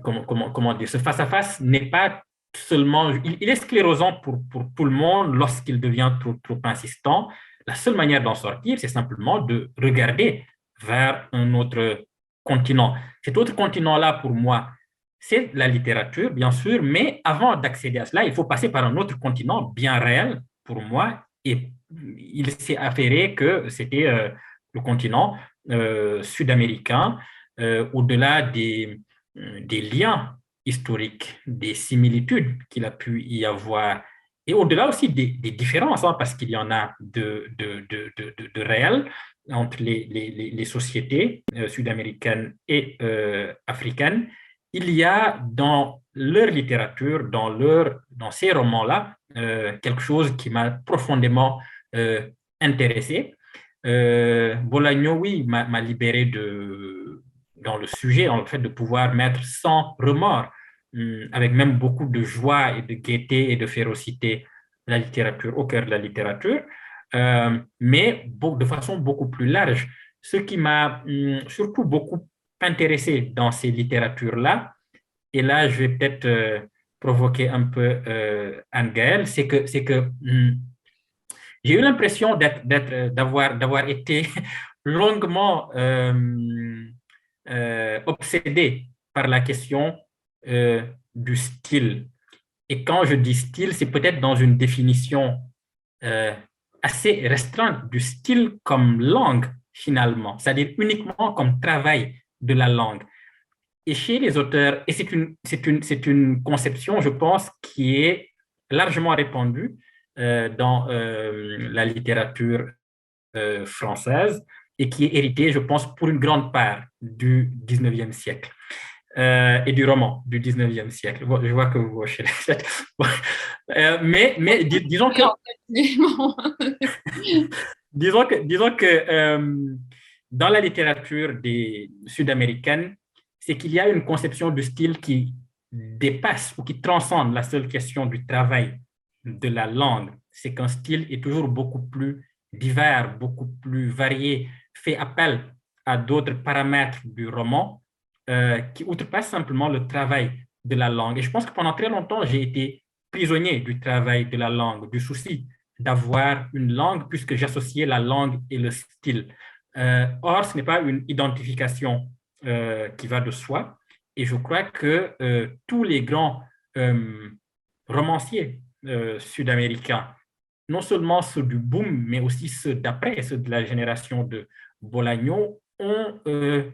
comment dire, ce face-à-face n'est pas seulement, il est sclérosant pour tout le monde lorsqu'il devient trop insistant. La seule manière d'en sortir, c'est simplement de regarder vers un autre continent. Cet autre continent-là, pour moi, c'est la littérature, bien sûr, mais avant d'accéder à cela, il faut passer par un autre continent bien réel, pour moi, et il s'est avéré que c'était le continent sud-américain, au-delà des liens historiques, des similitudes qu'il a pu y avoir, et au-delà aussi des différences, parce qu'il y en a de réelles entre les sociétés sud-américaines et africaines. Il y a dans leur littérature, dans ces romans-là, quelque chose qui m'a profondément intéressé. Bolaño, oui, m'a libéré dans le sujet, en fait, de pouvoir mettre sans remords, avec même beaucoup de joie et de gaieté et de férocité, la littérature au cœur de la littérature, mais de façon beaucoup plus large. Ce qui m'a surtout beaucoup intéressé dans ces littératures-là, et là, je vais peut-être provoquer un peu Anne-Gaëlle, c'est que j'ai eu l'impression d'avoir été longuement obsédé par la question du style. Et quand je dis style, c'est peut-être dans une définition assez restreinte du style comme langue, finalement, c'est-à-dire uniquement comme travail de la langue. Et chez les auteurs, et c'est une conception, je pense, qui est largement répandue dans la littérature française et qui est héritée, je pense, pour une grande part du 19e siècle et du roman du 19e siècle. Je vois que vous hochez la tête. Mais disons que... disons que dans la littérature sud-américaine, c'est qu'il y a une conception du style qui dépasse ou qui transcende la seule question du travail de la langue c'est qu'un style est toujours beaucoup plus divers, beaucoup plus varié, fait appel à d'autres paramètres du roman qui outrepassent simplement le travail de la langue. Et je pense que pendant très longtemps, j'ai été prisonnier du travail de la langue, du souci d'avoir une langue puisque j'associais la langue et le style. Or, ce n'est pas une identification qui va de soi. Et je crois que tous les grands romanciers sud-américains, non seulement ceux du boom, mais aussi ceux d'après, ceux de la génération de Bolaño, ont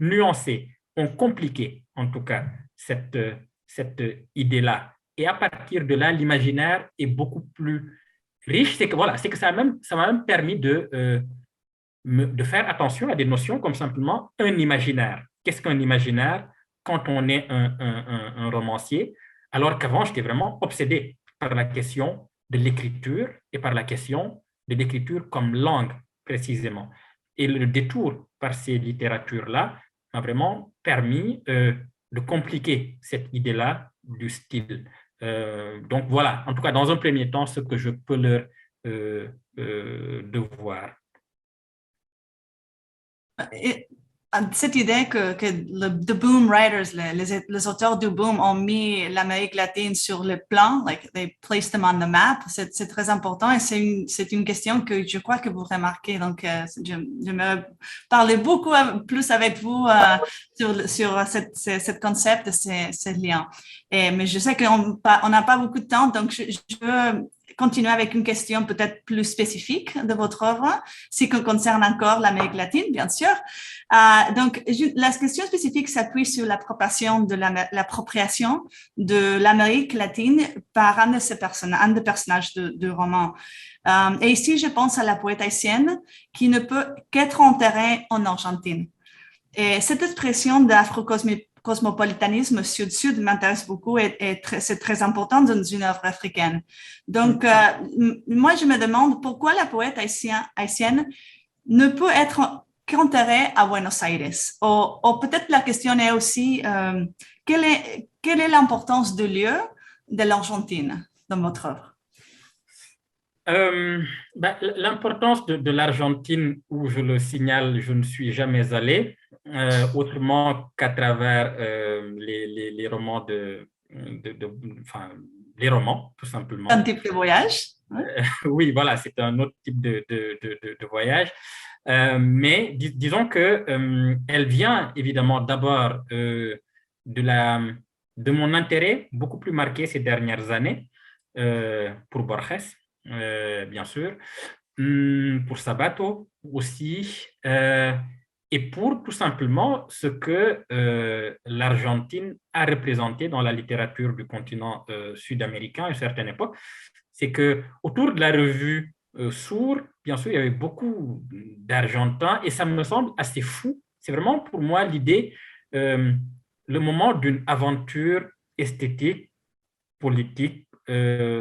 nuancé, ont compliqué en tout cas cette idée-là. Et à partir de là, l'imaginaire est beaucoup plus riche. C'est que, voilà, c'est que ça m'a même permis de faire attention à des notions comme simplement un imaginaire. Qu'est-ce qu'un imaginaire quand on est un romancier? Alors qu'avant, j'étais vraiment obsédé par la question de l'écriture et par la question de l'écriture comme langue, précisément. Et le détour par ces littératures-là m'a vraiment permis de compliquer cette idée-là du style. Donc voilà, en tout cas, dans un premier temps, ce que je peux leur devoir. Cette idée que the boom writers, les auteurs du boom ont mis l'Amérique latine sur le plan, like they placed them on the map, c'est très important et c'est une question que je crois que vous remarquez. Donc, j'aimerais parler beaucoup plus avec vous sur cette concept de ces liens. Mais je sais qu'on n'a pas beaucoup de temps, donc je veux continuer avec une question peut-être plus spécifique de votre œuvre, ce qui concerne encore l'Amérique latine, bien sûr. Donc, la question spécifique s'appuie sur l'appropriation de l'Amérique latine par un des personnages du roman. Et ici, je pense à la poète haïtienne qui ne peut qu'être enterrée en Argentine. Et cette expression d'afrocosmopolitanisme sud-sud m'intéresse beaucoup et c'est très important dans une œuvre africaine. Donc, moi, je me demande pourquoi la poète haïtienne ne peut être qu'enterrée à Buenos Aires. Ou peut-être la question est aussi, quelle est l'importance du lieu de l'Argentine dans votre œuvre? L'importance de l'Argentine, où je le signale, je ne suis jamais allé, autrement qu'à travers les romans les romans, tout simplement. Un type de voyage? Oui, voilà, c'est un autre type de voyage. Mais disons que elle vient évidemment d'abord de mon intérêt beaucoup plus marqué ces dernières années pour Borges. Bien sûr, pour Sabato aussi, et pour tout simplement ce que l'Argentine a représenté dans la littérature du continent sud-américain à une certaine époque. C'est qu'autour de la revue Sourd, bien sûr, il y avait beaucoup d'Argentins et ça me semble assez fou. C'est vraiment pour moi l'idée, le moment d'une aventure esthétique, politique,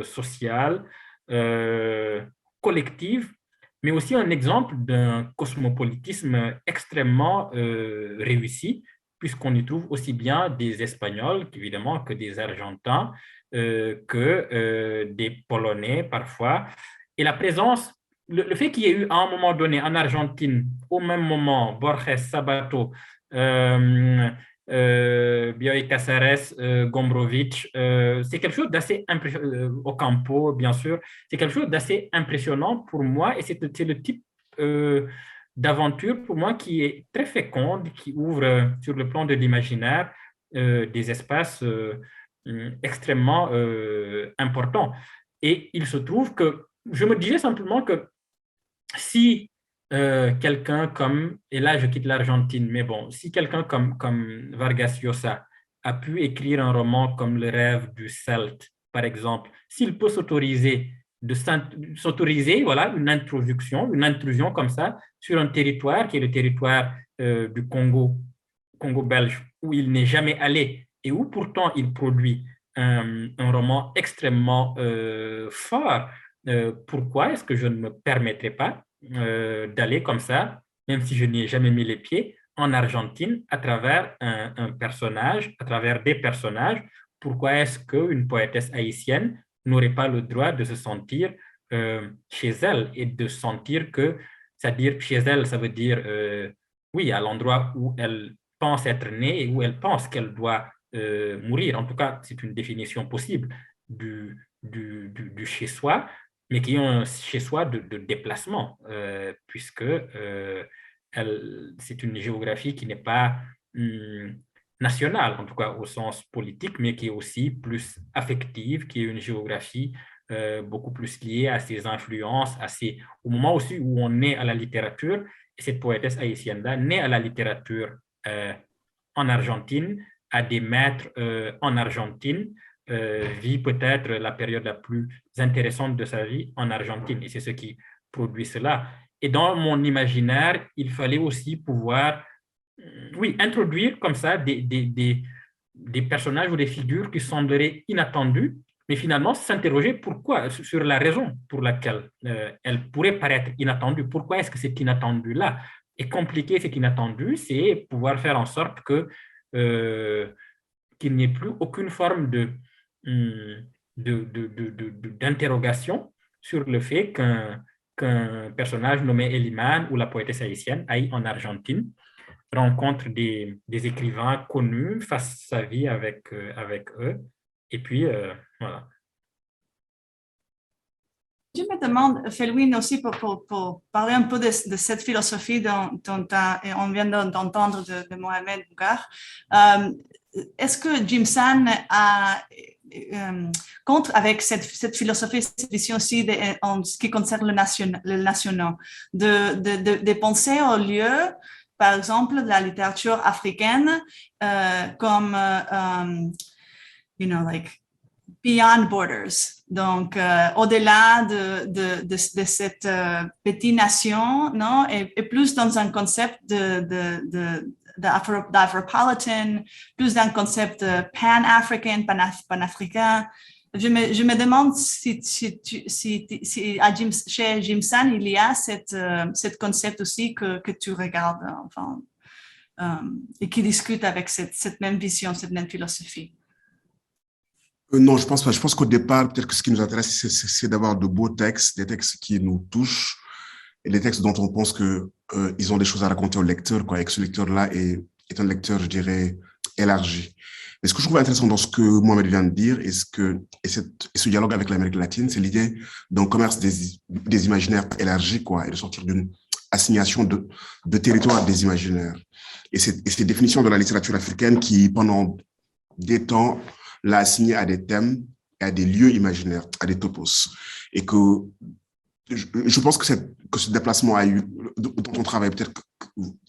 sociale, collective, mais aussi un exemple d'un cosmopolitisme extrêmement réussi, puisqu'on y trouve aussi bien des Espagnols, évidemment, que des Argentins, que des Polonais parfois. Et la présence, le fait qu'il y ait eu à un moment donné en Argentine, au même moment, Borges, Sabato, Bioy Casares, Gombrowicz, c'est quelque chose d'assez impressionnant, Ocampo, bien sûr, c'est quelque chose d'assez impressionnant pour moi et c'est le type d'aventure pour moi qui est très féconde, qui ouvre sur le plan de l'imaginaire des espaces extrêmement importants. Et il se trouve que je me disais simplement que si quelqu'un comme, et là je quitte l'Argentine, mais bon, si quelqu'un comme Vargas Llosa a pu écrire un roman comme Le rêve du Celte, par exemple, s'il peut s'autoriser voilà, une intrusion comme ça sur un territoire qui est le territoire du Congo belge, où il n'est jamais allé et où pourtant il produit un roman extrêmement fort, pourquoi est-ce que je ne me permettrais pas d'aller comme ça, même si je n'y ai jamais mis les pieds, en Argentine à travers un personnage, à travers des personnages? Pourquoi est-ce qu'une poétesse haïtienne n'aurait pas le droit de se sentir chez elle et de sentir que, c'est-à-dire chez elle, ça veut dire, oui, à l'endroit où elle pense être née et où elle pense qu'elle doit mourir. En tout cas, c'est une définition possible du chez-soi, mais qui est un chez-soi de déplacement, puisque c'est une géographie qui n'est pas nationale, en tout cas au sens politique, mais qui est aussi plus affective, qui est une géographie beaucoup plus liée à ses influences, au moment aussi où on naît à la littérature, et cette poétesse haïtienne-là naît à la littérature en Argentine, a des maîtres en Argentine, vit peut-être la période la plus intéressante de sa vie en Argentine, et c'est ce qui produit cela. Et dans mon imaginaire, il fallait aussi pouvoir, oui, introduire comme ça des personnages ou des figures qui sembleraient inattendues, mais finalement s'interroger sur la raison pour laquelle elles pourraient paraître inattendues. Pourquoi est-ce que c'est inattendu-là? Et compliquer cet inattendu, c'est pouvoir faire en sorte que qu'il n'y ait plus aucune forme d'interrogation sur le fait qu'un personnage nommé Eliman ou la poétesse haïtienne aille en Argentine, rencontre des écrivains connus, fasse sa vie avec eux, et puis voilà. Je me demande, Felwine, aussi pour parler un peu de cette philosophie dont on vient d'entendre de Mohamed Bougar. Est-ce que Jimson contre avec cette philosophie, cette vision aussi en ce qui concerne le national, de penser au lieu, par exemple, de la littérature africaine comme, beyond borders. Donc, au-delà de cette petite nation, non, et plus dans un concept d'Afropolitan, plus d'un concept pan-africain, pan-africain. Je me demande si chez Jimson, il y a cette concept aussi que tu regardes, enfin, et qui discute avec cette même vision, cette même philosophie. Non, je pense pas. Je pense qu'au départ, peut-être que ce qui nous intéresse, c'est d'avoir de beaux textes, des textes qui nous touchent, et des textes dont on pense que ils ont des choses à raconter au lecteur, quoi, et que ce lecteur-là est un lecteur, je dirais, élargi. Mais ce que je trouve intéressant dans ce que Mohamed vient de dire et ce dialogue avec l'Amérique latine, c'est l'idée d'un commerce des imaginaires élargis, quoi, et de sortir d'une assignation de territoire des imaginaires. Et ces définitions de la littérature africaine qui, pendant des temps, l'a assigné à des thèmes et à des lieux imaginaires, à des topos. Et que je pense que ce déplacement dont on travaille peut-être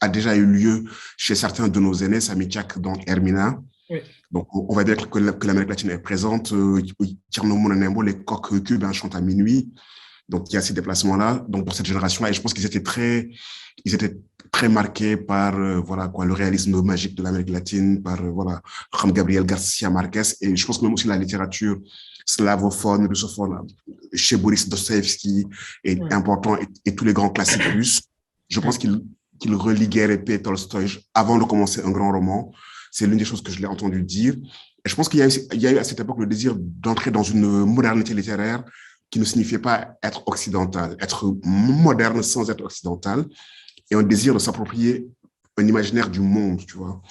a déjà eu lieu chez certains de nos aînés, Sami Tchak, donc Hermina. Oui. Donc, on va dire que l'Amérique latine est présente. Les coqs cubains chantent à minuit. Donc, il y a ces déplacements-là. Donc, pour cette génération-là, et je pense qu'ils étaient très marqués par le réalisme magique de l'Amérique latine, par Juan Gabriel Garcia Marquez. Et je pense que même aussi la littérature slavophone, russophone, chez Boris Dostoïevski est important, et tous les grands classiques russes. Je pense qu'il relie Guerre-Épée, Tolstoï avant de commencer un grand roman. C'est l'une des choses que je l'ai entendu dire. Et je pense qu'il y a eu à cette époque le désir d'entrer dans une modernité littéraire qui ne signifiait pas être occidental, être moderne sans être occidental, et un désir de s'approprier un imaginaire du monde, tu vois.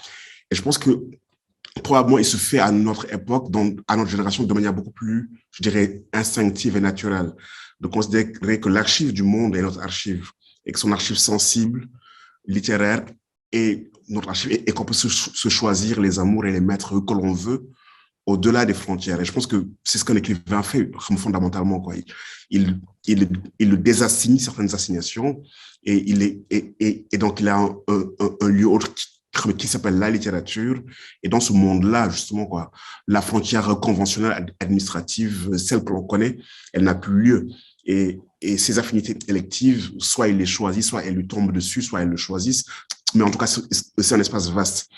Et je pense que probablement il se fait à notre époque, à notre génération, de manière beaucoup plus, je dirais, instinctive et naturelle, de considérer que l'archive du monde est notre archive, et que son archive sensible, littéraire, est notre archive, et qu'on peut se choisir les amours et les maîtres que l'on veut, au-delà des frontières. Et je pense que c'est ce qu'un écrivain fait fondamentalement, quoi. Il désassigne certaines assignations, et donc il a un lieu autre qui s'appelle la littérature. Et dans ce monde-là, justement, quoi, la frontière conventionnelle administrative, celle que l'on connaît, elle n'a plus lieu. Et ces affinités électives, soit il les choisit, soit elles lui tombent dessus, soit elles le choisissent. Mais en tout cas, c'est un espace vaste.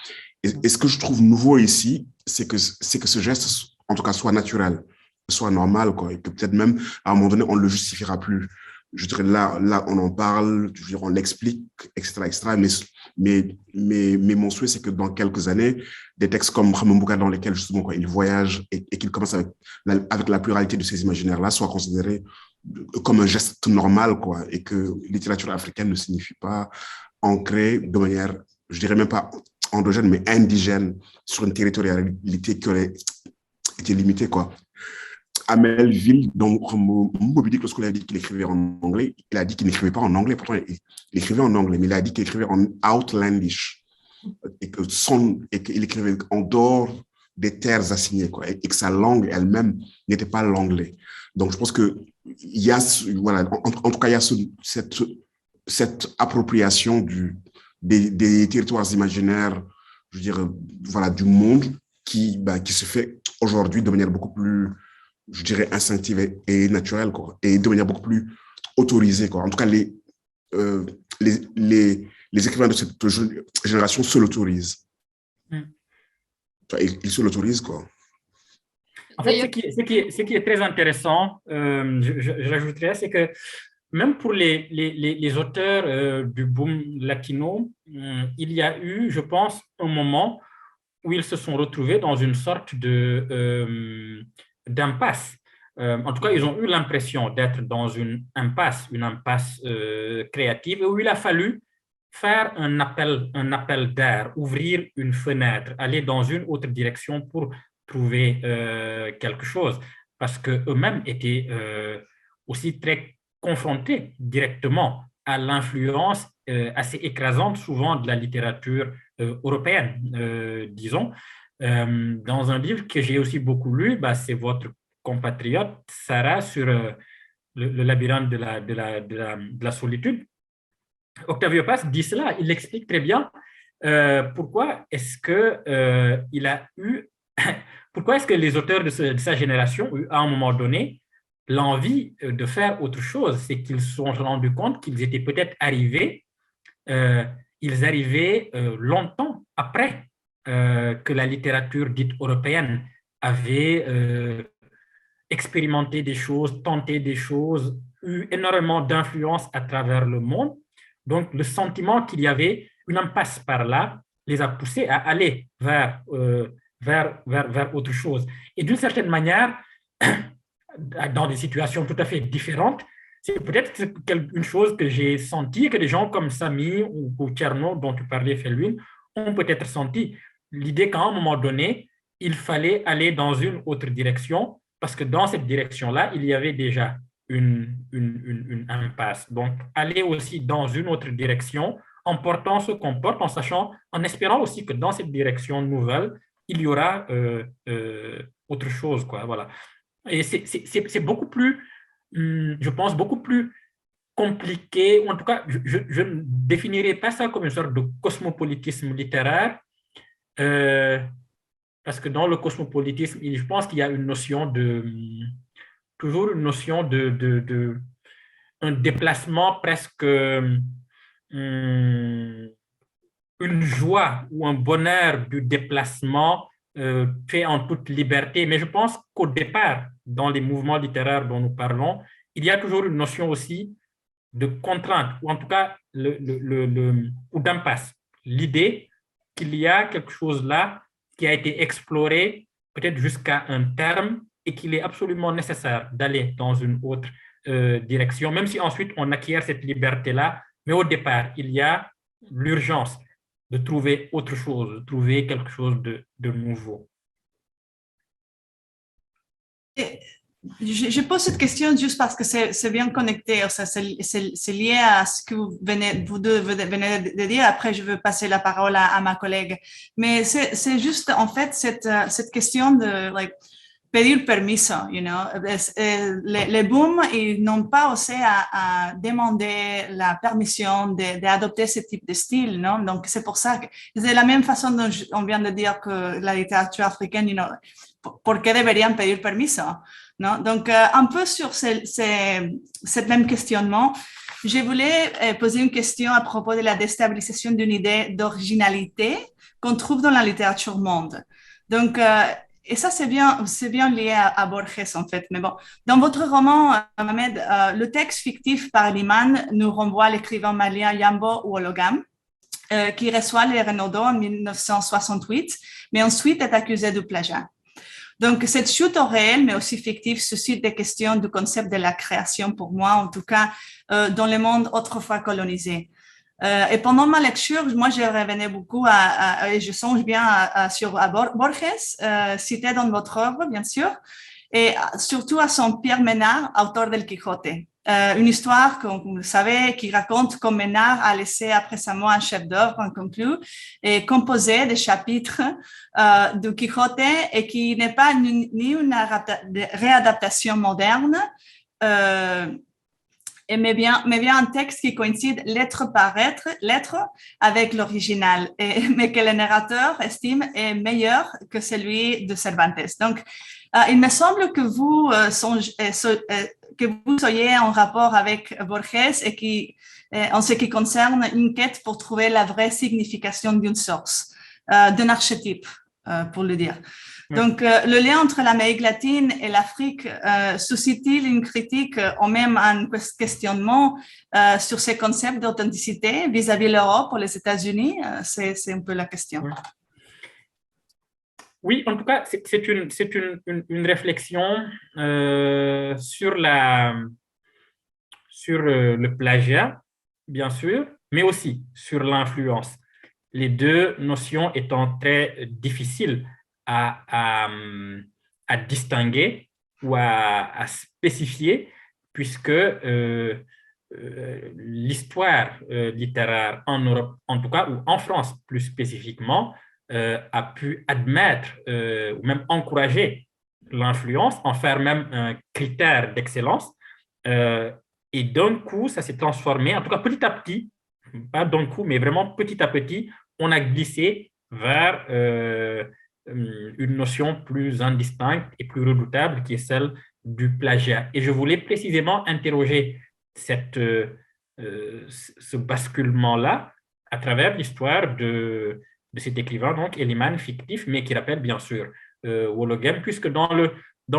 Et ce que je trouve nouveau ici, c'est que ce geste, en tout cas, soit naturel, soit normal, quoi, et que peut-être même, à un moment donné, on ne le justifiera plus. Je dirais, là, on en parle, je dirais, on l'explique, etc. Mais mon souhait, c'est que dans quelques années, des textes comme Mohamed Bougar, dans lesquels, justement, quoi, il voyage et qu'il commence avec la pluralité de ces imaginaires-là, soient considérés comme un geste normal, quoi, et que littérature africaine ne signifie pas ancrée de manière, je dirais même pas endogène, mais indigène, sur une territorialité qui aurait été limitée, quoi. Amel Ville, dans Moby Dick, lorsqu'on a dit qu'il écrivait en anglais, il a dit qu'il n'écrivait pas en anglais, pourtant il écrivait en anglais, mais il a dit qu'il écrivait en outlandish, et qu'il écrivait en dehors des terres assignées, quoi, et que sa langue elle-même n'était pas l'anglais. Donc, je pense qu'il y a, voilà, en tout cas, il y a cette appropriation des territoires imaginaires, je dirais, voilà, du monde qui se fait aujourd'hui de manière beaucoup plus, je dirais, instinctive et naturelle, quoi, et de manière beaucoup plus autorisée, quoi. En tout cas, les écrivains de cette génération se l'autorisent. Ils se l'autorisent, quoi. En fait, ce qui est très intéressant, j'ajouterais, c'est que même pour les auteurs du boom latino, il y a eu, je pense, un moment où ils se sont retrouvés dans une sorte d'impasse. En tout cas, ils ont eu l'impression d'être dans une impasse créative, où il a fallu faire un appel d'air, ouvrir une fenêtre, aller dans une autre direction pour trouver quelque chose, parce qu'eux-mêmes étaient aussi très confrontés directement à l'influence assez écrasante souvent de la littérature européenne, disons. Dans un livre que j'ai aussi beaucoup lu, c'est votre compatriote Sarah sur le labyrinthe de la solitude. Octavio Paz dit cela, il explique très bien pourquoi est-ce que les auteurs de sa génération ont eu à un moment donné l'envie de faire autre chose. C'est qu'ils se sont rendus compte qu'ils étaient peut-être arrivés, longtemps après que la littérature dite européenne avait expérimenté des choses, tenté des choses, eu énormément d'influence à travers le monde. Donc, le sentiment qu'il y avait une impasse par là les a poussés à aller vers autre chose. Et d'une certaine manière, dans des situations tout à fait différentes, c'est peut-être une chose que j'ai senti, que des gens comme Samy ou Tcherno, dont tu parlais, Felwine, ont peut-être senti. L'idée qu'à un moment donné, il fallait aller dans une autre direction, parce que dans cette direction-là, il y avait déjà une impasse. Donc, aller aussi dans une autre direction, en portant ce qu'on porte, en sachant, en espérant aussi que dans cette direction nouvelle, il y aura autre chose, quoi. Voilà. Et c'est beaucoup plus, je pense, beaucoup plus compliqué, ou en tout cas, je ne définirais pas ça comme une sorte de cosmopolitisme littéraire, parce que dans le cosmopolitisme, je pense qu'il y a une notion toujours une notion de un déplacement presque, une joie ou un bonheur du déplacement fait en toute liberté. Mais je pense qu'au départ, dans les mouvements littéraires dont nous parlons, il y a toujours une notion aussi de contrainte, ou en tout cas ou d'impasse. L'idée qu'il y a quelque chose là qui a été exploré peut-être jusqu'à un terme et qu'il est absolument nécessaire d'aller dans une autre direction, même si ensuite on acquiert cette liberté-là. Mais au départ, il y a l'urgence de trouver autre chose, de trouver quelque chose de nouveau. Je pose cette question juste parce que c'est bien connecté, c'est lié à ce que vous deux venez de dire. Après, je veux passer la parole à ma collègue. Mais c'est juste, en fait, cette question de pedir permiso, you know. Les booms, ils n'ont pas osé à demander la permission d'adopter ce type de style, non? Donc, c'est pour ça que c'est la même façon dont on vient de dire que la littérature africaine, you know, ¿por qué deberían pedir permiso? Non? Donc, un peu sur cette même questionnement, je voulais poser une question à propos de la déstabilisation d'une idée d'originalité qu'on trouve dans la littérature monde. Donc, et ça, c'est bien lié à Borges, en fait. Mais bon, dans votre roman, Mohamed, le texte fictif par Liman nous renvoie à l'écrivain malien Yambo Ouologam, qui reçoit les Renaudot en 1968, mais ensuite est accusé de plagiat. Donc, cette chute au réel, mais aussi fictive, suscite des questions du concept de la création pour moi, en tout cas, dans le monde autrefois colonisé. Et pendant ma lecture, moi, je revenais beaucoup et je songe bien à Borges, cité dans votre œuvre, bien sûr, et surtout à son Pierre Menard, auteur del Quijote. Une histoire, comme vous le savez, qui raconte comment Menard a laissé après sa mort un chef-d'œuvre inconclu et composé des chapitres du Quijote et qui n'est pas ni une réadaptation moderne, mais bien un texte qui coïncide lettre par lettre avec l'original, mais que le narrateur estime est meilleur que celui de Cervantes. Donc, il me semble que vous soyez en rapport avec Borges et en ce qui concerne une quête pour trouver la vraie signification d'une source, d'un archétype, pour le dire. Donc, le lien entre l'Amérique latine et l'Afrique suscite-t-il une critique ou même un questionnement sur ces concepts d'authenticité vis-à-vis l'Europe ou les États-Unis? C'est un peu la question. Oui, en tout cas, c'est une réflexion sur le plagiat, bien sûr, mais aussi sur l'influence. Les deux notions étant très difficiles à distinguer ou à spécifier, puisque l'histoire littéraire en Europe, en tout cas, ou en France plus spécifiquement, a pu admettre ou même encourager l'influence, en faire même un critère d'excellence. Et d'un coup, ça s'est transformé, en tout cas petit à petit, pas d'un coup, mais vraiment petit à petit, on a glissé vers une notion plus indistincte et plus redoutable qui est celle du plagiat. Et je voulais précisément interroger ce basculement-là à travers l'histoire de cet écrivain, donc Eliman, fictif, mais qui rappelle bien sûr Wologem, puisque dans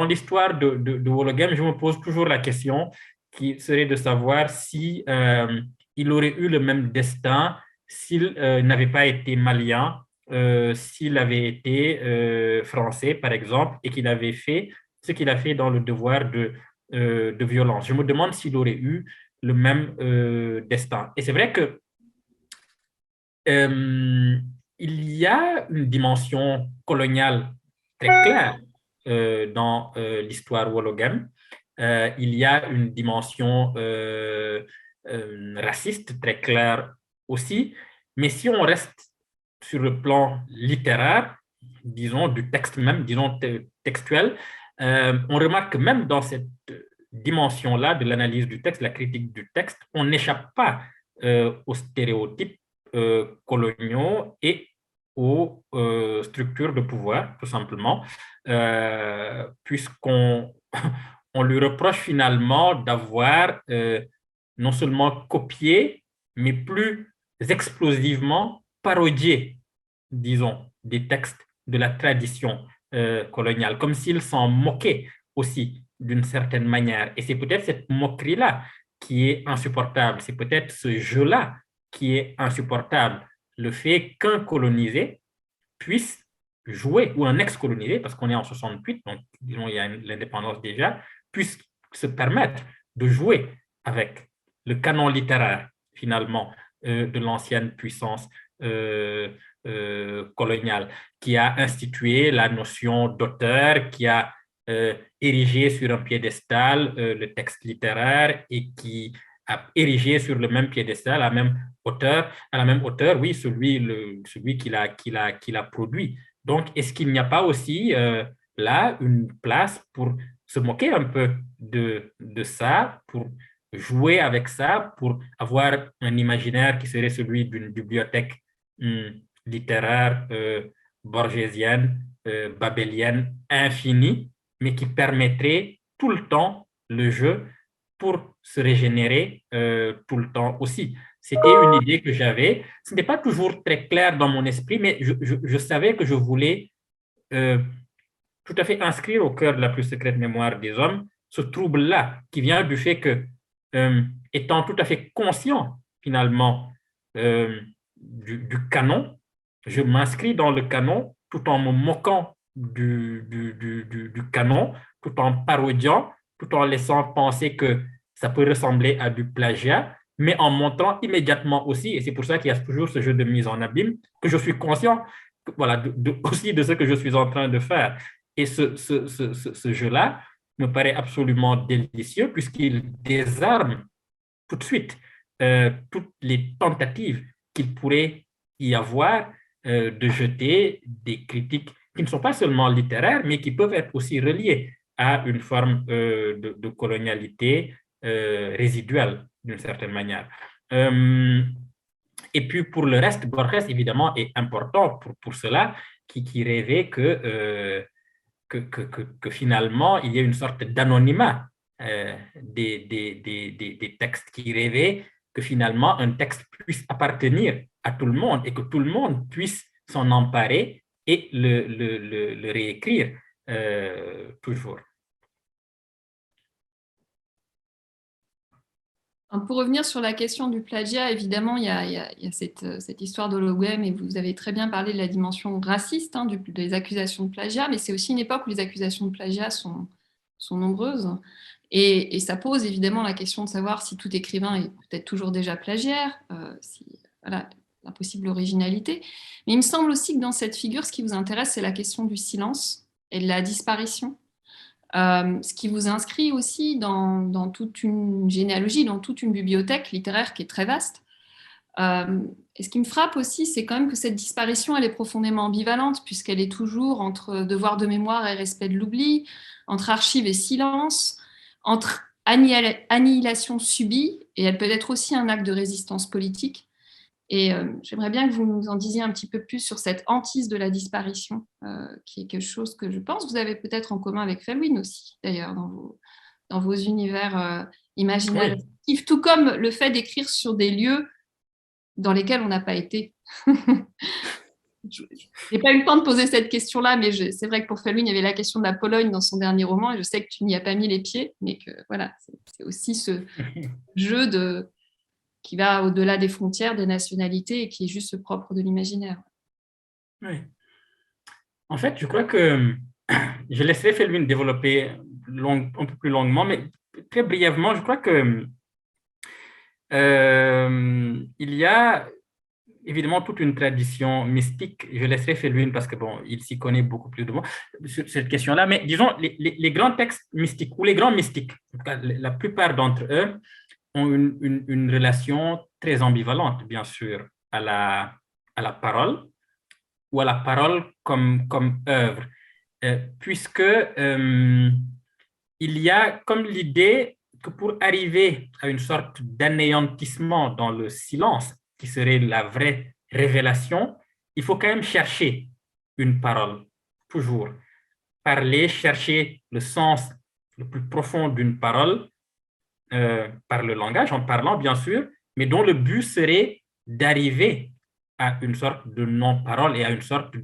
l'histoire de Wologem, je me pose toujours la question qui serait de savoir si il aurait eu le même destin s'il n'avait pas été malien, s'il avait été français, par exemple, et qu'il avait fait ce qu'il a fait dans le devoir de violence. Je me demande s'il aurait eu le même destin. Et c'est vrai que il y a une dimension coloniale très claire dans l'histoire Wologem. Il y a une dimension raciste très claire aussi. Mais si on reste sur le plan littéraire, disons, du texte même, disons textuel, on remarque que même dans cette dimension-là de l'analyse du texte, la critique du texte, on n'échappe pas aux stéréotypes coloniaux et aux structures de pouvoir, tout simplement, puisqu'on on lui reproche finalement d'avoir non seulement copié, mais plus explosivement parodié, disons, des textes de la tradition coloniale, comme s'il s'en moquait aussi d'une certaine manière. Et c'est peut-être cette moquerie-là qui est insupportable, c'est peut-être ce jeu-là qui est insupportable, le fait qu'un colonisé puisse jouer, ou un ex-colonisé, parce qu'on est en 68, donc disons il y a l'indépendance déjà, puisse se permettre de jouer avec le canon littéraire, finalement, de l'ancienne puissance coloniale, qui a institué la notion d'auteur, qui a érigé sur un piédestal le texte littéraire et qui a érigé sur le même piédestal à la même hauteur, oui, celui qui l'a produit. Donc, est-ce qu'il n'y a pas aussi là une place pour se moquer un peu de ça, pour jouer avec ça, pour avoir un imaginaire qui serait celui d'une bibliothèque littéraire borgésienne, babélienne, infinie, mais qui permettrait tout le temps le jeu pour se régénérer tout le temps aussi. C'était une idée que j'avais. Ce n'était pas toujours très clair dans mon esprit, mais je savais que je voulais tout à fait inscrire au cœur de la plus secrète mémoire des hommes ce trouble-là qui vient du fait que, étant tout à fait conscient finalement du canon, je m'inscris dans le canon tout en me moquant du canon, tout en parodiant, tout en laissant penser que ça peut ressembler à du plagiat, mais en montrant immédiatement aussi, et c'est pour ça qu'il y a toujours ce jeu de mise en abîme, que je suis conscient voilà, aussi de ce que je suis en train de faire. Et ce jeu-là me paraît absolument délicieux puisqu'il désarme tout de suite toutes les tentatives qu'il pourrait y avoir de jeter des critiques qui ne sont pas seulement littéraires, mais qui peuvent être aussi reliées à une forme de colonialité résiduelle, d'une certaine manière. Et puis, pour le reste, Borges, évidemment, est important pour cela, qui rêvait que finalement, il y ait une sorte d'anonymat des textes, qui rêvait que finalement, un texte puisse appartenir à tout le monde et que tout le monde puisse s'en emparer et le réécrire toujours. Pour revenir sur la question du plagiat, évidemment, il y a cette histoire d'Hologem, et vous avez très bien parlé de la dimension raciste des accusations de plagiat, mais c'est aussi une époque où les accusations de plagiat sont nombreuses. Et ça pose évidemment la question de savoir si tout écrivain est peut-être toujours déjà plagiaire, voilà, l'impossible originalité. Mais il me semble aussi que dans cette figure, ce qui vous intéresse, c'est la question du silence et de la disparition. Ce qui vous inscrit aussi dans toute une généalogie, dans toute une bibliothèque littéraire qui est très vaste. Et ce qui me frappe aussi, c'est quand même que cette disparition, elle est profondément ambivalente, puisqu'elle est toujours entre devoir de mémoire et respect de l'oubli, entre archives et silence, entre annihilation subie, et elle peut être aussi un acte de résistance politique. Et j'aimerais bien que vous nous en disiez un petit peu plus sur cette hantise de la disparition, qui est quelque chose que je pense que vous avez peut-être en commun avec Felwine aussi, d'ailleurs, dans vos univers imaginaires, oui. Tout comme le fait d'écrire sur des lieux dans lesquels on n'a pas été. Je n'ai pas eu le temps de poser cette question-là, mais c'est vrai que pour Felwine, il y avait la question de la Pologne dans son dernier roman, et je sais que tu n'y as pas mis les pieds, mais que voilà, c'est aussi ce jeu qui va au-delà des frontières, des nationalités, et qui est juste propre de l'imaginaire. Oui. En fait, je crois que je laisserai Felwine développer un peu plus longuement, mais très brièvement, je crois que il y a évidemment toute une tradition mystique. Je laisserai Felwine parce que bon, il s'y connaît beaucoup plus de moi sur cette question-là. Mais disons, les grands textes mystiques ou les grands mystiques, en tout cas, la plupart d'entre eux ont une relation très ambivalente, bien sûr, à la parole ou à la parole comme œuvre, puisque il y a comme l'idée que pour arriver à une sorte d'anéantissement dans le silence, qui serait la vraie révélation, il faut quand même chercher une parole, toujours. Parler, chercher le sens le plus profond d'une parole par le langage, en parlant bien sûr, mais dont le but serait d'arriver à une sorte de non-parole et à une sorte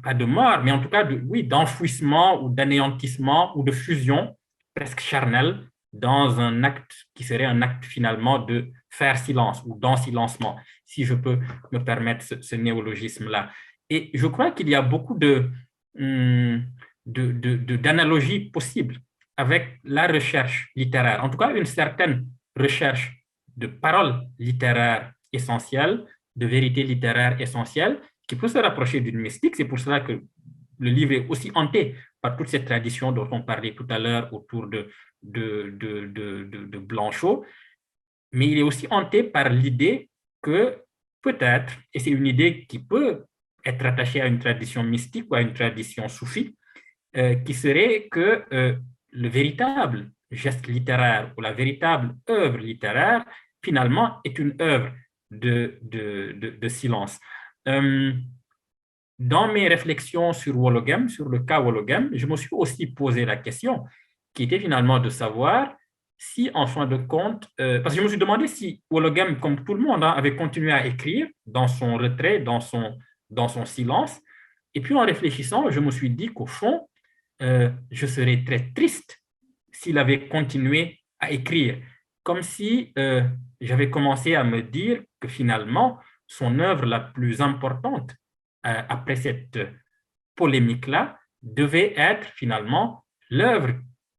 pas de mort, mais en tout cas d'enfouissement ou d'anéantissement ou de fusion presque charnelle dans un acte qui serait un acte finalement de faire silence ou d'ensilencement, si je peux me permettre ce néologisme-là. Et je crois qu'il y a beaucoup d'analogies possibles avec la recherche littéraire, en tout cas une certaine recherche de paroles littéraires essentielles, de vérité littéraire essentielle, qui peut se rapprocher d'une mystique. C'est pour cela que le livre est aussi hanté par toute cette tradition dont on parlait tout à l'heure autour de Blanchot, mais il est aussi hanté par l'idée que peut-être, et c'est une idée qui peut être attachée à une tradition mystique ou à une tradition soufie, qui serait que le véritable geste littéraire ou la véritable œuvre littéraire, finalement, est une œuvre de silence. Dans mes réflexions sur Wollogem, sur le cas Wollogem, je me suis aussi posé la question, qui était finalement de savoir si, en fin de compte, parce que je me suis demandé si Wollogem, comme tout le monde, avait continué à écrire dans son retrait, dans son silence. Et puis, en réfléchissant, je me suis dit qu'au fond, je serais très triste s'il avait continué à écrire, comme si j'avais commencé à me dire que finalement, son œuvre la plus importante après cette polémique-là devait être finalement l'œuvre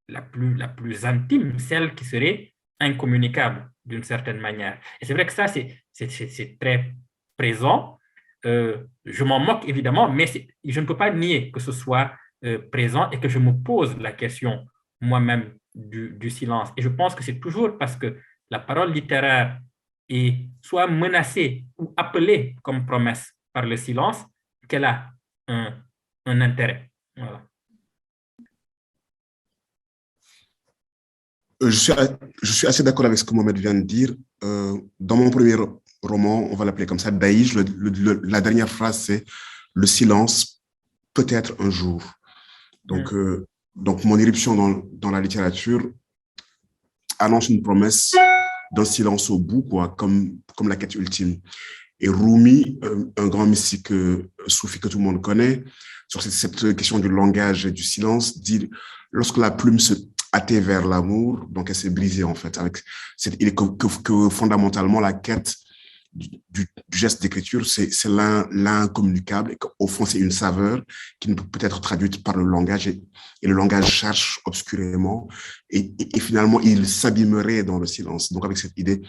la plus intime, celle qui serait incommunicable d'une certaine manière. Et c'est vrai que ça, c'est très présent. Je m'en moque évidemment, mais je ne peux pas nier que ce soit présent et que je me pose la question moi-même du silence. Et je pense que c'est toujours parce que la parole littéraire est soit menacée ou appelée comme promesse par le silence qu'elle a un intérêt. Voilà. Je suis assez d'accord avec ce que Mohamed vient de dire. Dans mon premier roman, on va l'appeler comme ça, Daïch, la dernière phrase, c'est « Le silence, peut-être un jour ». Donc mon éruption dans la littérature annonce une promesse d'un silence au bout, quoi, comme la quête ultime. Et Rumi, un grand mystique soufi que tout le monde connaît, sur cette question du langage et du silence, dit « Lorsque la plume se hâtait vers l'amour, donc elle s'est brisée en fait. Avec cette idée que fondamentalement la quête du geste d'écriture, c'est l'incommunicable et qu'au fond c'est une saveur qui ne peut être traduite par le langage et le langage cherche obscurément et finalement il s'abîmerait dans le silence. Donc avec cette idée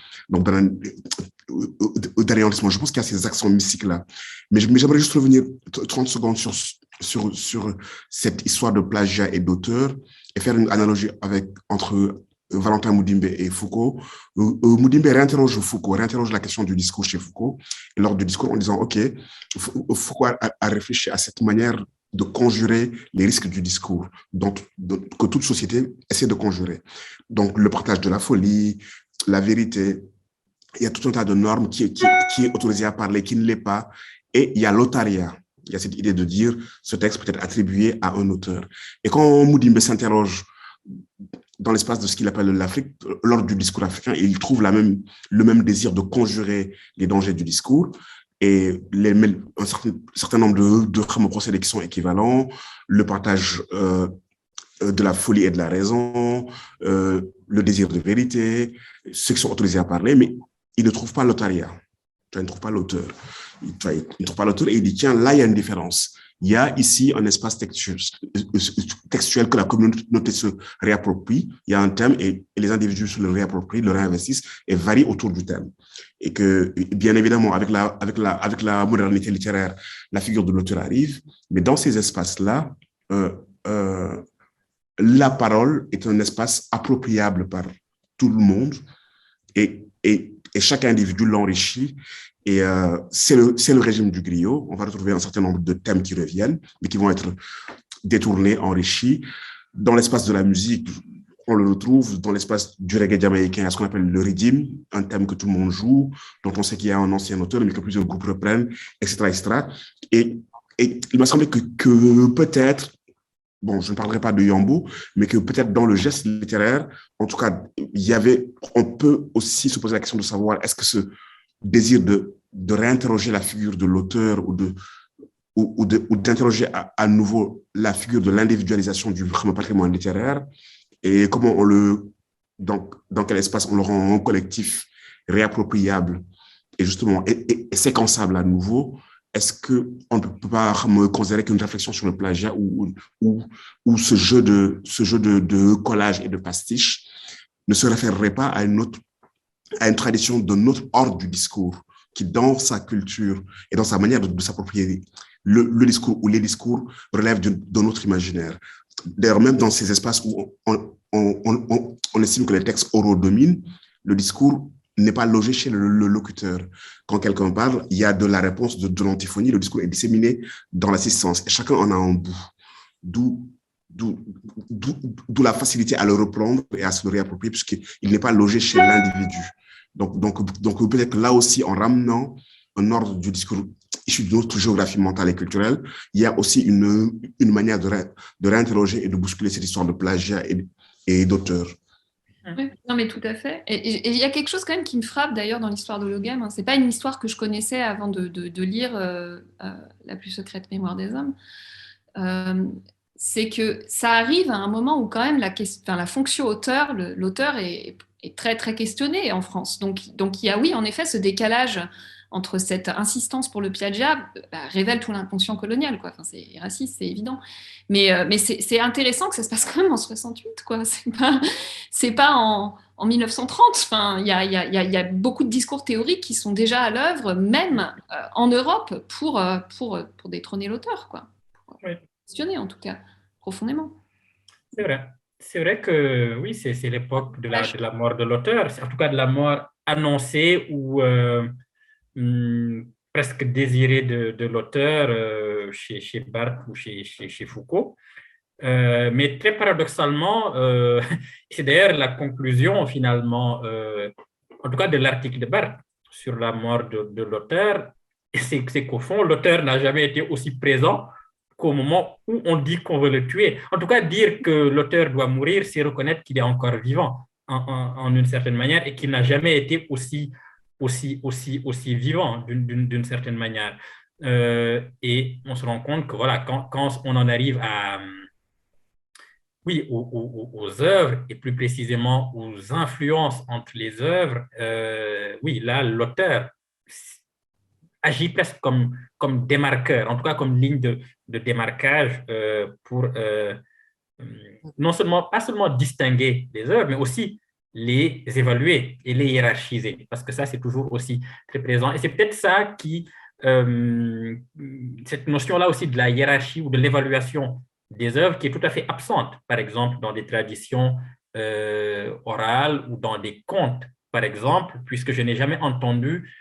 d'anéantissement, je pense qu'il y a ces accents mystiques là. Mais j'aimerais juste revenir 30 secondes sur cette histoire de plagiat et d'auteur et faire une analogie entre Valentin Mudimbe et Foucault. Mudimbe réinterroge Foucault, réinterroge la question du discours chez Foucault, et lors du discours en disant, OK, Foucault a réfléchi à cette manière de conjurer les risques du discours, que toute société essaie de conjurer. Donc, le partage de la folie, la vérité, il y a tout un tas de normes qui est autorisé à parler, qui ne l'est pas, et il y a l'otariat. Il y a cette idée de dire, ce texte peut être attribué à un auteur. Et quand Mudimbe s'interroge dans l'espace de ce qu'il appelle l'Afrique, lors du discours africain, il trouve le même désir de conjurer les dangers du discours et un certain nombre de procédés qui sont équivalents, le partage de la folie et de la raison, le désir de vérité, ceux qui sont autorisés à parler, mais il ne trouve pas l'otariat. Il ne trouve pas l'auteur. Il ne trouve pas l'auteur et il dit, tiens, là, il y a une différence. Il y a ici un espace textuel que la communauté se réapproprie. Il y a un thème et les individus se le réapproprient, le réinvestissent et varient autour du thème. Et que, bien évidemment, avec la modernité littéraire, la figure de l'auteur arrive. Mais dans ces espaces-là, la parole est un espace appropriable par tout le monde et chaque individu l'enrichit. Et c'est le régime du griot. On va retrouver un certain nombre de thèmes qui reviennent, mais qui vont être détournés, enrichis. Dans l'espace de la musique, on le retrouve dans l'espace du reggae jamaïcain, à ce qu'on appelle le riddim, un thème que tout le monde joue, dont on sait qu'il y a un ancien auteur, mais que plusieurs groupes reprennent, etc. etc. Et il m'a semblé que peut-être, bon, je ne parlerai pas de Yambo, mais que peut-être dans le geste littéraire, en tout cas, on peut aussi se poser la question de savoir est-ce que ce désir de réinterroger la figure de l'auteur ou d'interroger à nouveau la figure de l'individualisation du patrimoine littéraire et comment dans quel espace on le rend un collectif réappropriable et justement et séquençable à nouveau. Est-ce qu'on ne peut pas considérer qu'une réflexion sur le plagiat ou ce jeu de collage et de pastiche ne se référerait pas à une tradition d'un autre ordre du discours qui, dans sa culture et dans sa manière de s'approprier le discours ou les discours, relève d'un autre imaginaire. D'ailleurs, même dans ces espaces où on estime que les textes oraux dominent, le discours n'est pas logé chez le locuteur. Quand quelqu'un parle, il y a de la réponse de l'antiphonie, le discours est disséminé dans l'assistance et chacun en a un bout. D'où la facilité à le reprendre et à se le réapproprier puisqu'il n'est pas logé chez l'individu. Donc peut-être que là aussi, en ramenant un ordre du discours issu de notre géographie mentale et culturelle, il y a aussi une manière de réinterroger et de bousculer cette histoire de plagiat et d'auteur. Oui, non, mais tout à fait. Et il y a quelque chose quand même qui me frappe d'ailleurs dans l'histoire d'Hologame. Hein. Ce n'est pas une histoire que je connaissais avant de lire La plus secrète mémoire des hommes. C'est que ça arrive à un moment où quand même la fonction auteur, l'auteur est très très questionné en France. Donc il y a oui en effet ce décalage entre cette insistance pour le plagiat révèle tout l'inconscient colonial, quoi. Enfin, c'est raciste, c'est évident. Mais c'est intéressant que ça se passe quand même en 68, quoi. C'est pas en 1930. Enfin, il y a beaucoup de discours théoriques qui sont déjà à l'œuvre, même en Europe, pour détrôner l'auteur, quoi. Pour questionner, en tout cas, profondément. C'est vrai. C'est vrai que oui, c'est l'époque de la mort de l'auteur, en tout cas de la mort annoncée ou presque désirée de l'auteur chez Barthes ou chez Foucault. Mais très paradoxalement, c'est d'ailleurs la conclusion finalement, en tout cas de l'article de Barthes sur la mort de l'auteur, c'est qu'au fond, l'auteur n'a jamais été aussi présent qu'au moment où on dit qu'on veut le tuer. En tout cas, dire que l'auteur doit mourir, c'est reconnaître qu'il est encore vivant en une certaine manière et qu'il n'a jamais été aussi vivant d'une certaine manière. Et on se rend compte que voilà, quand on en arrive à oui, aux œuvres et plus précisément aux influences entre les œuvres, oui, là, l'auteur agit presque comme démarqueur, en tout cas comme ligne de démarquage pour pas seulement distinguer les œuvres, mais aussi les évaluer et les hiérarchiser, parce que ça, c'est toujours aussi très présent. Et c'est peut-être ça cette notion-là aussi de la hiérarchie ou de l'évaluation des œuvres qui est tout à fait absente, par exemple, dans des traditions orales ou dans des contes, par exemple, puisque je n'ai jamais entendu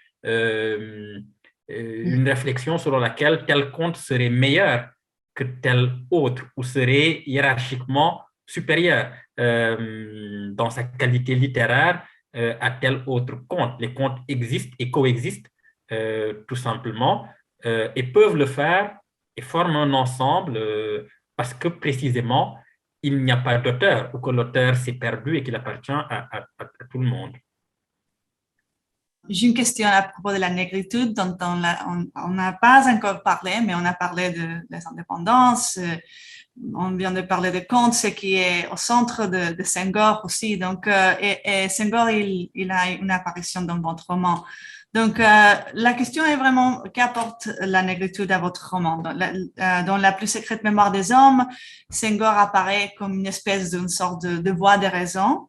une réflexion selon laquelle tel conte serait meilleur que tel autre ou serait hiérarchiquement supérieur dans sa qualité littéraire à tel autre conte. Les contes existent et coexistent tout simplement et peuvent le faire et forment un ensemble parce que précisément, il n'y a pas d'auteur ou que l'auteur s'est perdu et qu'il appartient à tout le monde. J'ai une question à propos de la négritude dont on n'a pas encore parlé, mais on a parlé des indépendances. On vient de parler de Comte, ce qui est au centre de Senghor aussi. Donc, et Senghor, il a une apparition dans votre roman. Donc, la question est vraiment, qu'apporte la négritude à votre roman? Dans la plus secrète mémoire des hommes, Senghor apparaît comme une espèce d'une sorte de voix de raison.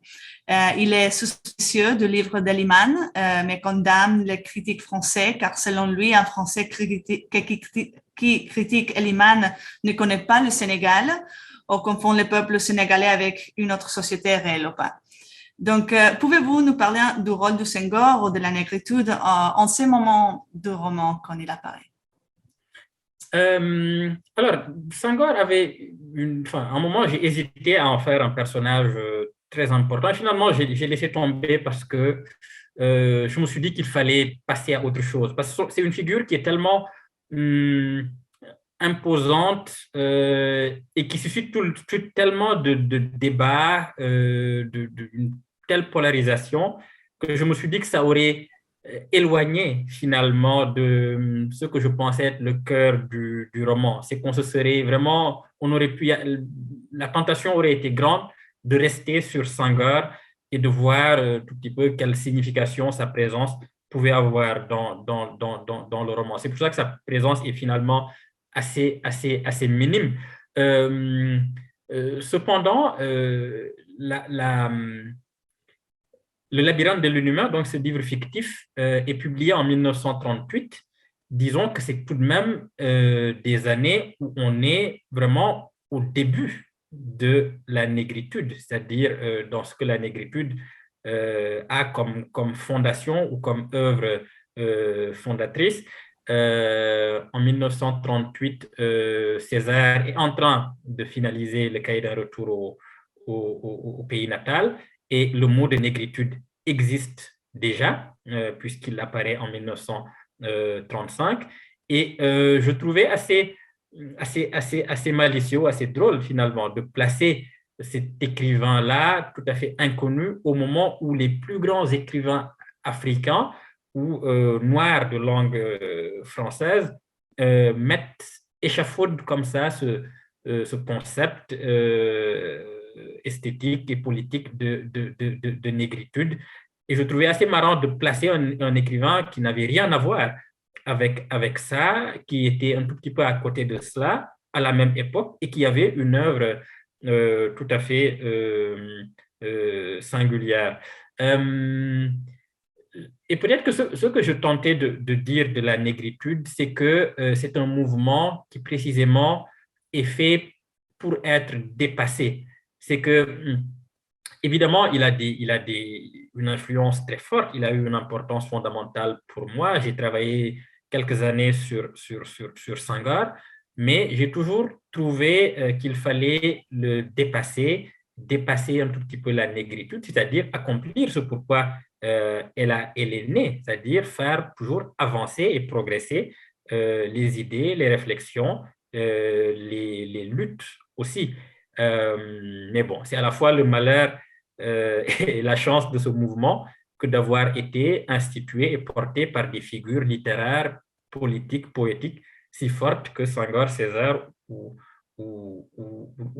Il est suspicieux du livre d'Eliman, mais condamne les critiques français, car selon lui, un Français qui critique Eliman ne connaît pas le Sénégal ou confond le peuple sénégalais avec une autre société réelle ou pas. Donc, pouvez-vous nous parler du rôle de Senghor ou de la négritude en ces moments du roman quand il apparaît? Alors, Senghor avait un moment, j'ai hésité à en faire un personnage très important. Finalement, j'ai laissé tomber parce que je me suis dit qu'il fallait passer à autre chose. Parce que c'est une figure qui est tellement imposante et qui suscite tellement de débats, d'une telle polarisation que je me suis dit que ça aurait éloigné finalement de ce que je pensais être le cœur du roman. C'est qu'on se serait vraiment, la tentation aurait été grande de rester sur Senghor et de voir tout petit peu quelle signification sa présence pouvait avoir dans le roman. C'est pour ça que sa présence est finalement assez minime. Cependant, Le labyrinthe de l'inhumain, donc ce livre fictif, est publié en 1938. Disons que c'est tout de même des années où on est vraiment au début de la négritude, c'est-à-dire dans ce que la négritude a comme fondation ou comme œuvre fondatrice. En 1938, César est en train de finaliser le cahier d'un retour au pays natal. Et le mot de négritude existe déjà, puisqu'il apparaît en 1935. Et je trouvais assez malicieux, assez drôle finalement, de placer cet écrivain-là, tout à fait inconnu, au moment où les plus grands écrivains africains ou noirs de langue française échafaudent comme ça ce concept esthétique et politique de négritude Et je trouvais assez marrant de placer un écrivain qui n'avait rien à voir avec ça, qui était un tout petit peu à côté de cela, à la même époque, et qui avait une œuvre tout à fait singulière. Et peut-être que ce que je tentais de dire de la négritude, c'est que c'est un mouvement qui précisément est fait pour être dépassé. C'est que, évidemment, il a une influence très forte, il a eu une importance fondamentale pour moi. J'ai travaillé quelques années sur Senghor, mais j'ai toujours trouvé qu'il fallait le dépasser un tout petit peu la négritude, c'est-à-dire accomplir ce pourquoi elle est née, c'est-à-dire faire toujours avancer et progresser les idées, les réflexions, les luttes aussi. Mais bon, c'est à la fois le malheur et la chance de ce mouvement que d'avoir été institué et porté par des figures littéraires, politiques, poétiques si fortes que Senghor, Césaire ou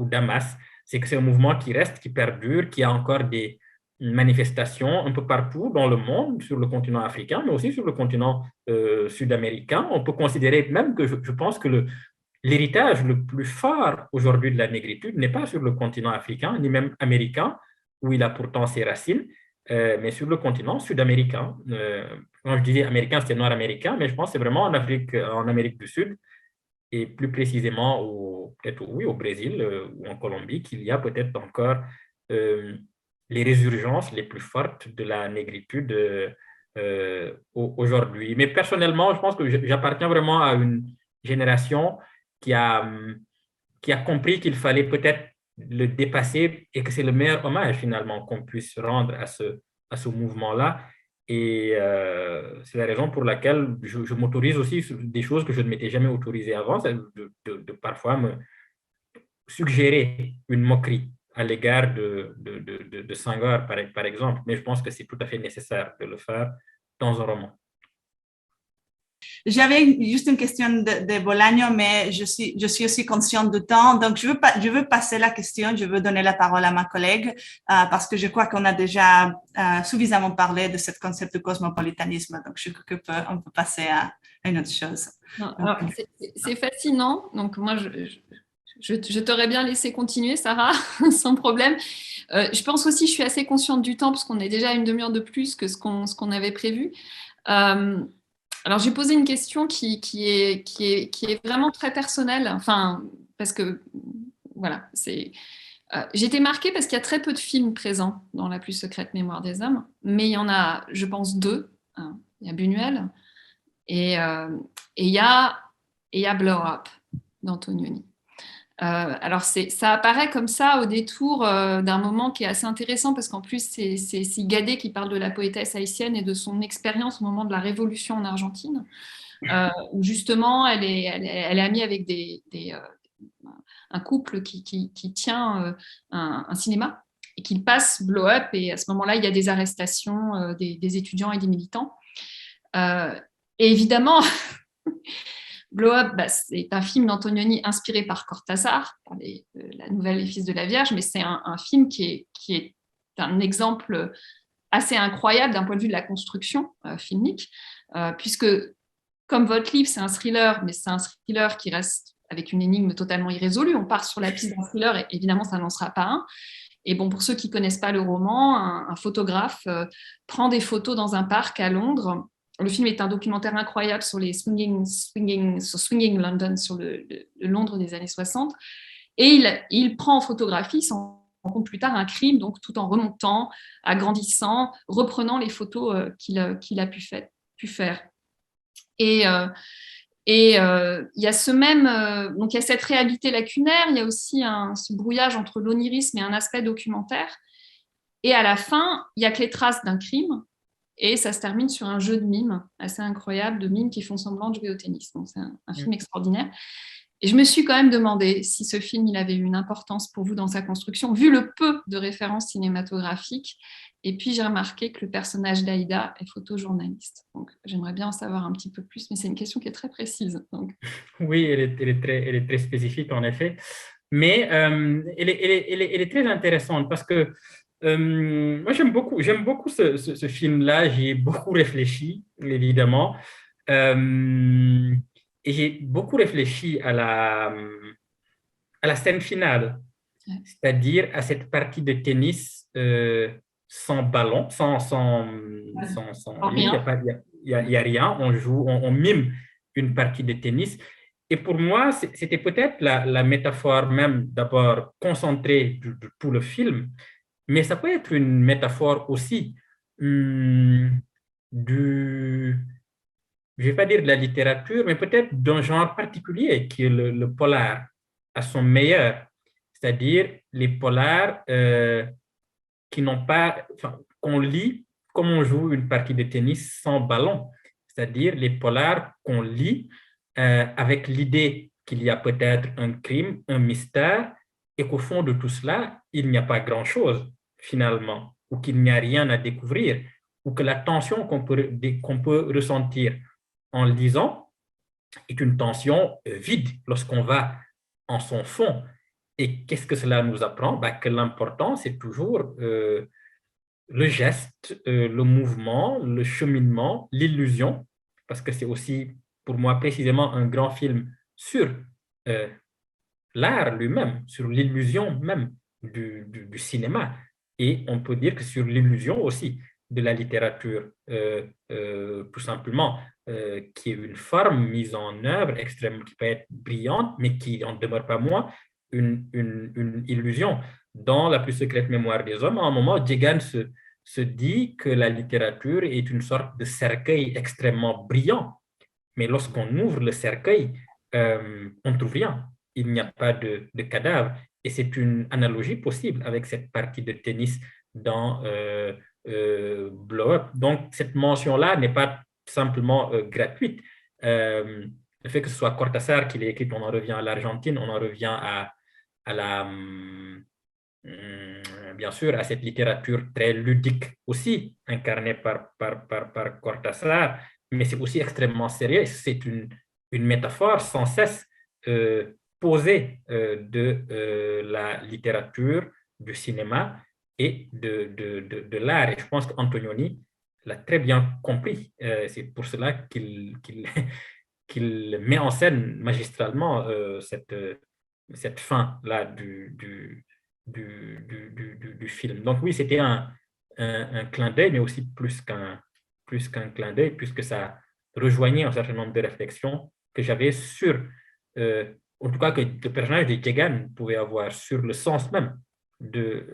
Damas. C'est que c'est un mouvement qui reste, qui perdure, qui a encore des manifestations un peu partout dans le monde, sur le continent africain, mais aussi sur le continent sud-américain. On peut considérer même que je pense que l'héritage le plus fort aujourd'hui de la négritude n'est pas sur le continent africain, ni même américain, où il a pourtant ses racines, mais sur le continent sud-américain. Quand je disais américain, c'était nord-américain, mais je pense que c'est vraiment en Amérique du Sud, et plus précisément peut-être au Brésil ou en Colombie, qu'il y a peut-être encore les résurgences les plus fortes de la négritude aujourd'hui. Mais personnellement, je pense que j'appartiens vraiment à une génération qui a compris qu'il fallait peut-être le dépasser et que c'est le meilleur hommage finalement qu'on puisse rendre à ce mouvement-là. Et c'est la raison pour laquelle je m'autorise aussi des choses que je ne m'étais jamais autorisé avant, c'est de parfois me suggérer une moquerie à l'égard de Senghor, par exemple. Mais je pense que c'est tout à fait nécessaire de le faire dans un roman. J'avais juste une question de Bolaño, mais je suis aussi consciente du temps. Donc, je veux passer la question, je veux donner la parole à ma collègue parce que je crois qu'on a déjà suffisamment parlé de ce concept de cosmopolitanisme. Donc, je crois qu'on peut passer à une autre chose. C'est fascinant. Donc, moi, je t'aurais bien laissé continuer, Sarah, sans problème. Je pense aussi, je suis assez consciente du temps parce qu'on est déjà à une demi-heure de plus que ce qu'on avait prévu. Alors, j'ai posé une question qui est vraiment très personnelle, enfin, parce que, voilà, j'ai été marquée parce qu'il y a très peu de films présents dans La plus secrète mémoire des hommes, mais il y en a, je pense, 2. Hein. Il y a Buñuel et il y a Blow Up d'Antonioni. Alors, ça apparaît comme ça au détour d'un moment qui est assez intéressant parce qu'en plus, c'est Sigadé qui parle de la poétesse haïtienne et de son expérience au moment de la Révolution en Argentine, où justement, elle est amie avec un couple qui tient un cinéma et qu'il passe Blow Up, et à ce moment-là, il y a des arrestations des étudiants et des militants. Et évidemment... Blow Up, c'est un film d'Antonioni inspiré par Cortázar, par la nouvelle Les Fils de la Vierge, mais c'est un film qui est un exemple assez incroyable d'un point de vue de la construction filmique, puisque, comme votre livre, c'est un thriller, mais c'est un thriller qui reste avec une énigme totalement irrésolue. On part sur la piste d'un thriller, et évidemment, ça n'en sera pas un. Et bon, pour ceux qui ne connaissent pas le roman, un photographe prend des photos dans un parc à Londres. Le film est un documentaire incroyable sur Swinging London, sur le Londres des années 60. Et il prend en photographie, sans compte plus tard, un crime, donc tout en remontant, agrandissant, reprenant les photos qu'il a pu faire. Et il y a donc il y a cette réalité lacunaire, il y a aussi ce brouillage entre l'onirisme et un aspect documentaire. Et à la fin, il n'y a que les traces d'un crime. Et ça se termine sur un jeu de mimes assez incroyable, de mimes qui font semblant de jouer au tennis. Donc, c'est un film extraordinaire. Et je me suis quand même demandé si ce film il avait eu une importance pour vous dans sa construction, vu le peu de références cinématographiques. Et puis, j'ai remarqué que le personnage d'Aïda est photojournaliste. Donc, j'aimerais bien en savoir un petit peu plus, mais c'est une question qui est très précise. Donc. Oui, elle est très spécifique, en effet. Mais elle est très intéressante parce que Moi, j'aime beaucoup ce film-là. J'y ai beaucoup réfléchi, évidemment. Euh, et j'ai beaucoup réfléchi à la scène finale, Ouais. c'est-à-dire à cette partie de tennis sans ballon, oui, il n'y a Rien. pas, il y a rien. On joue, on mime une partie de tennis. Et pour moi, c'était peut-être la métaphore même d'abord concentrée de tout le film, mais ça peut être une métaphore aussi hum, du, je ne vais pas dire de la littérature, mais peut-être d'un genre particulier qui est le polar à son meilleur, c'est-à-dire les polars qui n'ont pas, enfin, qu'on lit comme on joue une partie de tennis sans ballon, c'est-à-dire les polars qu'on lit avec l'idée qu'il y a peut-être un crime, un mystère, et qu'au fond de tout cela, il n'y a pas grand-chose finalement, ou qu'il n'y a rien à découvrir, ou que la tension qu'on peut ressentir en lisant est une tension vide lorsqu'on va en son fond. Et qu'est-ce que cela nous apprend? Ben, que l'important, c'est toujours le geste, le mouvement, le cheminement, l'illusion, parce que c'est aussi pour moi précisément un grand film sur euh, l'art lui-même, sur l'illusion même du cinéma. Et on peut dire que sur l'illusion aussi de la littérature, tout simplement, qui est une forme mise en œuvre extrêmement, qui peut être brillante, mais qui en demeure pas moins une illusion. Dans La plus secrète mémoire des hommes, à un moment, Jegan se dit que la littérature est une sorte de cercueil extrêmement brillant. Mais lorsqu'on ouvre le cercueil, on ne trouve rien. Il n'y a pas de cadavre. Et c'est une analogie possible avec cette partie de tennis dans Blow Up. Donc, cette mention-là n'est pas simplement gratuite. Le fait que ce soit Cortázar qui l'ait écrite, on en revient à l'Argentine, on en revient à bien sûr, à cette littérature très ludique aussi, incarnée par Cortázar, mais c'est aussi extrêmement sérieux. C'est une métaphore sans cesse posée de la littérature, du cinéma et de l'art. Et je pense qu'Antonioni l'a très bien compris. C'est pour cela qu'il met en scène magistralement cette fin-là du film. Donc oui, c'était un clin d'œil, mais aussi plus qu'un clin d'œil, puisque ça rejoignait un certain nombre de réflexions que j'avais sur, en tout cas que le personnage de Jegan pouvait avoir sur le sens même de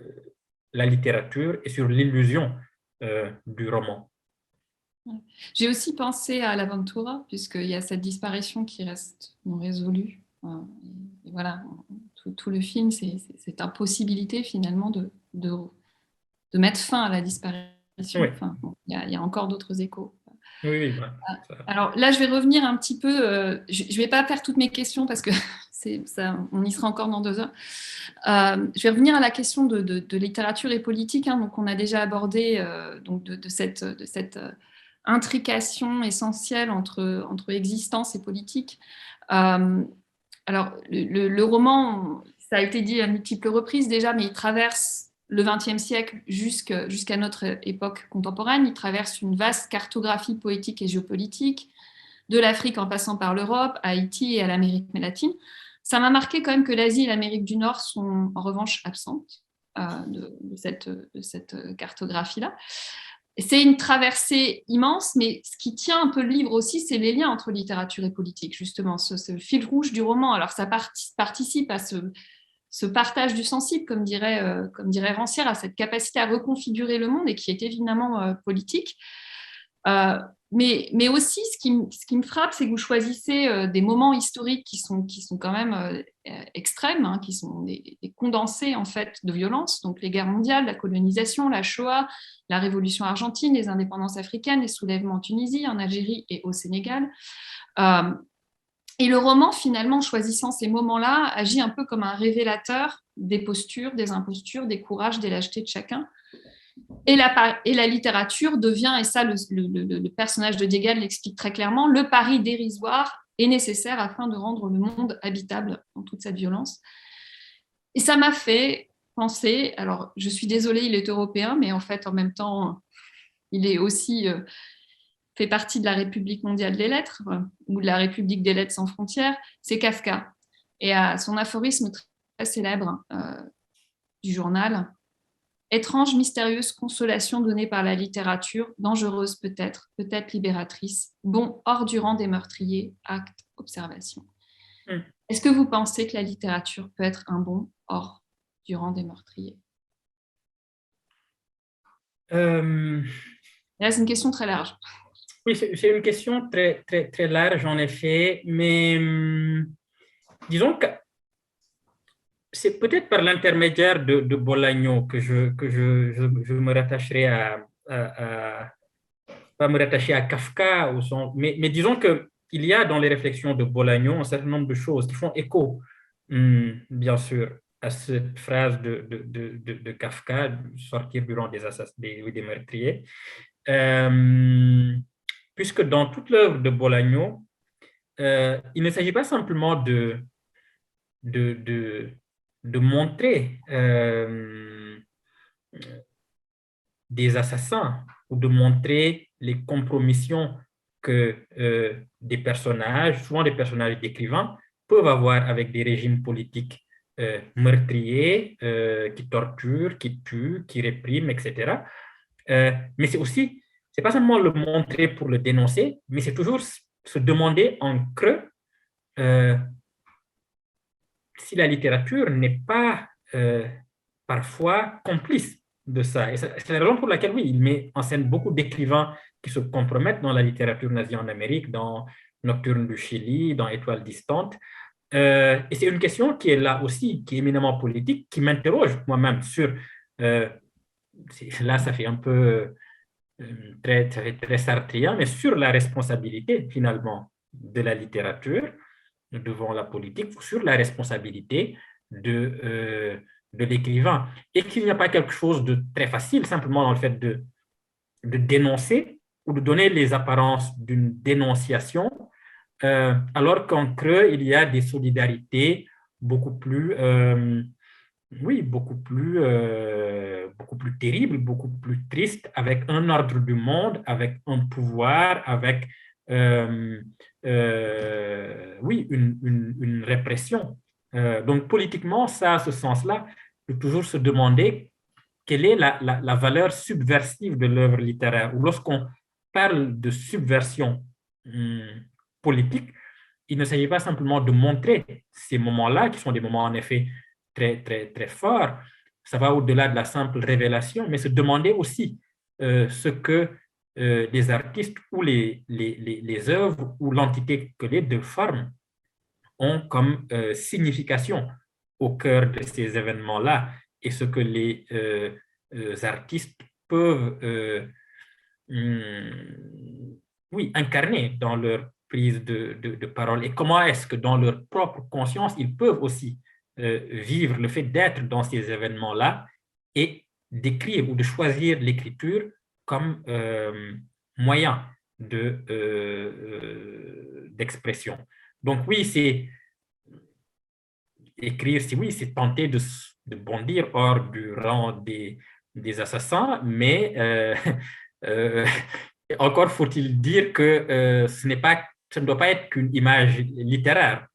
la littérature et sur l'illusion du roman. J'ai aussi pensé à l'Aventura, puisqu'il y a cette disparition qui reste non résolue. Et voilà, tout le film, c'est cette impossibilité finalement de mettre fin à la disparition. Oui. Enfin, bon, il y a encore d'autres échos. Oui, voilà. Alors là, je vais revenir un petit peu. Je ne vais pas faire toutes mes questions parce que ça, on y sera encore dans 2 heures. Je vais revenir à la question de littérature et politique. Hein, donc, on a déjà abordé donc de cette intrication essentielle entre existence et politique. Alors, le roman, ça a été dit à multiples reprises déjà, mais il traverse le XXe siècle jusqu'à notre époque contemporaine. Il traverse une vaste cartographie poétique et géopolitique, de l'Afrique en passant par l'Europe, à Haïti et à l'Amérique latine. Ça m'a marqué quand même que l'Asie et l'Amérique du Nord sont en revanche absentes de cette cartographie-là. C'est une traversée immense, mais ce qui tient un peu le livre aussi, c'est les liens entre littérature et politique, justement, ce fil rouge du roman. Alors ça participe à ce partage du sensible, comme dirait Rancière, à cette capacité à reconfigurer le monde et qui est évidemment politique. Mais aussi, ce qui me frappe, c'est que vous choisissez des moments historiques qui sont quand même extrêmes, hein, qui sont des condensés en fait de violence, donc les guerres mondiales, la colonisation, la Shoah, la révolution argentine, les indépendances africaines, les soulèvements en Tunisie, en Algérie et au Sénégal. Et le roman, finalement, choisissant ces moments-là, agit un peu comme un révélateur des postures, des impostures, des courages, des lâchetés de chacun. Et la littérature devient, et ça le personnage de Jegan l'explique très clairement, le pari dérisoire est nécessaire afin de rendre le monde habitable dans toute cette violence. Et ça m'a fait pensez, alors je suis désolée, il est européen, mais en fait, en même temps, il est aussi fait partie de la République mondiale des lettres ou de la République des lettres sans frontières, c'est Kafka. Et à son aphorisme très célèbre du journal, étrange, mystérieuse consolation donnée par la littérature, dangereuse peut-être, peut-être libératrice, bon hors du rang des meurtriers, acte, observation. Est-ce que vous pensez que la littérature peut être un bon hors du rang des meurtriers? Là, c'est une question très large. Oui, c'est une question très, très, très large, en effet, mais disons que c'est peut-être par l'intermédiaire de Bolagno que je me rattacherai pas me rattacher à Kafka, mais disons qu'il y a dans les réflexions de Bolagno un certain nombre de choses qui font écho, bien sûr, à cette phrase de Kafka, sortir du rang des meurtriers. Puisque dans toute l'œuvre de Bolagno, il ne s'agit pas simplement de montrer des assassins ou de montrer les compromissions que des personnages, souvent des personnages d'écrivains, peuvent avoir avec des régimes politiques meurtriers, qui torturent, qui tuent, qui répriment, etc. Mais c'est pas seulement le montrer pour le dénoncer, mais c'est toujours se demander en creux si la littérature n'est pas parfois complice de ça. Et c'est la raison pour laquelle, oui, il met en scène beaucoup d'écrivains qui se compromettent dans la littérature nazie en Amérique, dans Nocturne du Chili, dans Étoiles distantes. Et c'est une question qui est là aussi, qui est éminemment politique, qui m'interroge moi-même sur... là, ça fait un peu très sartrien, mais sur la responsabilité, finalement, de la littérature devant la politique, sur la responsabilité de l'écrivain. Et qu'il n'y a pas quelque chose de très facile, simplement dans le fait de dénoncer ou de donner les apparences d'une dénonciation, alors qu'en creux, il y a des solidarités beaucoup plus beaucoup plus terrible, beaucoup plus triste, avec un ordre du monde, avec un pouvoir, avec une répression. Donc politiquement, ça a ce sens-là, de toujours se demander quelle est la valeur subversive de l'œuvre littéraire. Ou lorsqu'on parle de subversion politique, il ne s'agit pas simplement de montrer ces moments-là, qui sont des moments en effet très, très, très forts. Ça va au-delà de la simple révélation, mais se demander aussi ce que les artistes ou les œuvres ou l'entité que les deux forment ont comme signification au cœur de ces événements-là, et ce que les artistes peuvent incarner dans leur prise de parole, et comment est-ce que dans leur propre conscience, ils peuvent aussi vivre le fait d'être dans ces événements-là et d'écrire ou de choisir l'écriture comme moyen d'expression. Donc oui, c'est écrire, c'est tenter de bondir hors du rang des assassins, mais encore faut-il dire que ce ne doit pas être qu'une image littéraire,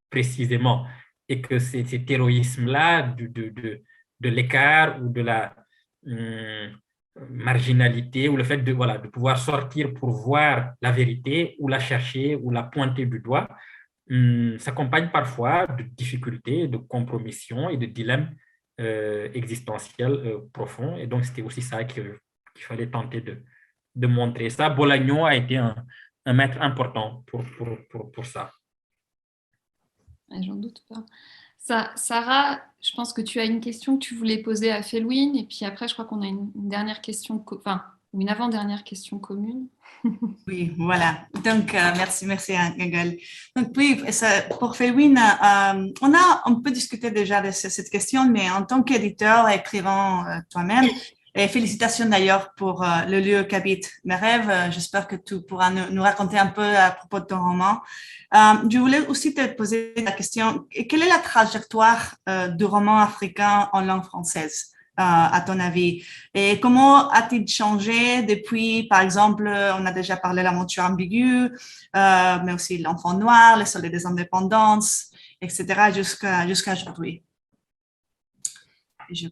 précisément, et que cet héroïsme-là de l'écart ou de la marginalité, ou le fait de pouvoir sortir pour voir la vérité ou la chercher ou la pointer du doigt, s'accompagne parfois de difficultés, de compromissions et de dilemmes existentiels profonds. Et donc, c'était aussi ça qu'il fallait tenter de montrer. Ça, Bolagno a été un maître important pour ça. J'en doute pas. Sarah, je pense que tu as une question que tu voulais poser à Felwine, et puis après, je crois qu'on a une dernière question, une avant-dernière question commune. Oui, voilà. Donc, merci Angel. Donc, oui, pour Felwine, on peut discuter déjà de cette question, mais en tant qu'éditeur et écrivain toi-même, Et félicitations d'ailleurs pour le lieu qu'habitent mes rêves. J'espère que tu pourras nous raconter un peu à propos de ton roman. Je voulais aussi te poser la question, quelle est la trajectoire du roman africain en langue française, à ton avis? Et comment a-t-il changé depuis, par exemple, on a déjà parlé de l'aventure ambiguë, mais aussi l'enfant noir, le soleil des indépendances, etc., jusqu'à aujourd'hui? Je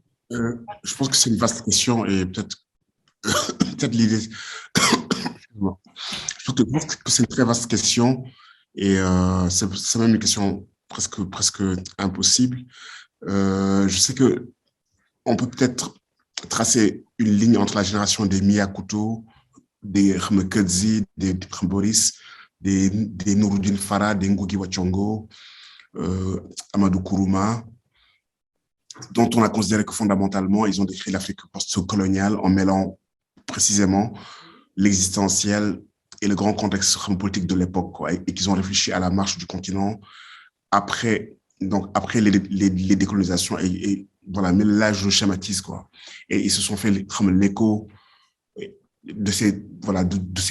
pense que c'est une vaste question et peut-être l'idée. Je pense que c'est une très vaste question et c'est même une question presque impossible. Je sais que on peut peut-être tracer une ligne entre la génération des Mia Couto, des Rmekedzi, des Boris, des Nouroudine Farah, des Ngugi wa Thiong'o, Amadou Kourouma, dont on a considéré que fondamentalement, ils ont décrit l'Afrique post-coloniale en mêlant précisément l'existentiel et le grand contexte politique de l'époque, quoi, et qu'ils ont réfléchi à la marche du continent après les décolonisations et voilà, mais là, je schématise, quoi. Et ils se sont fait l'écho de ces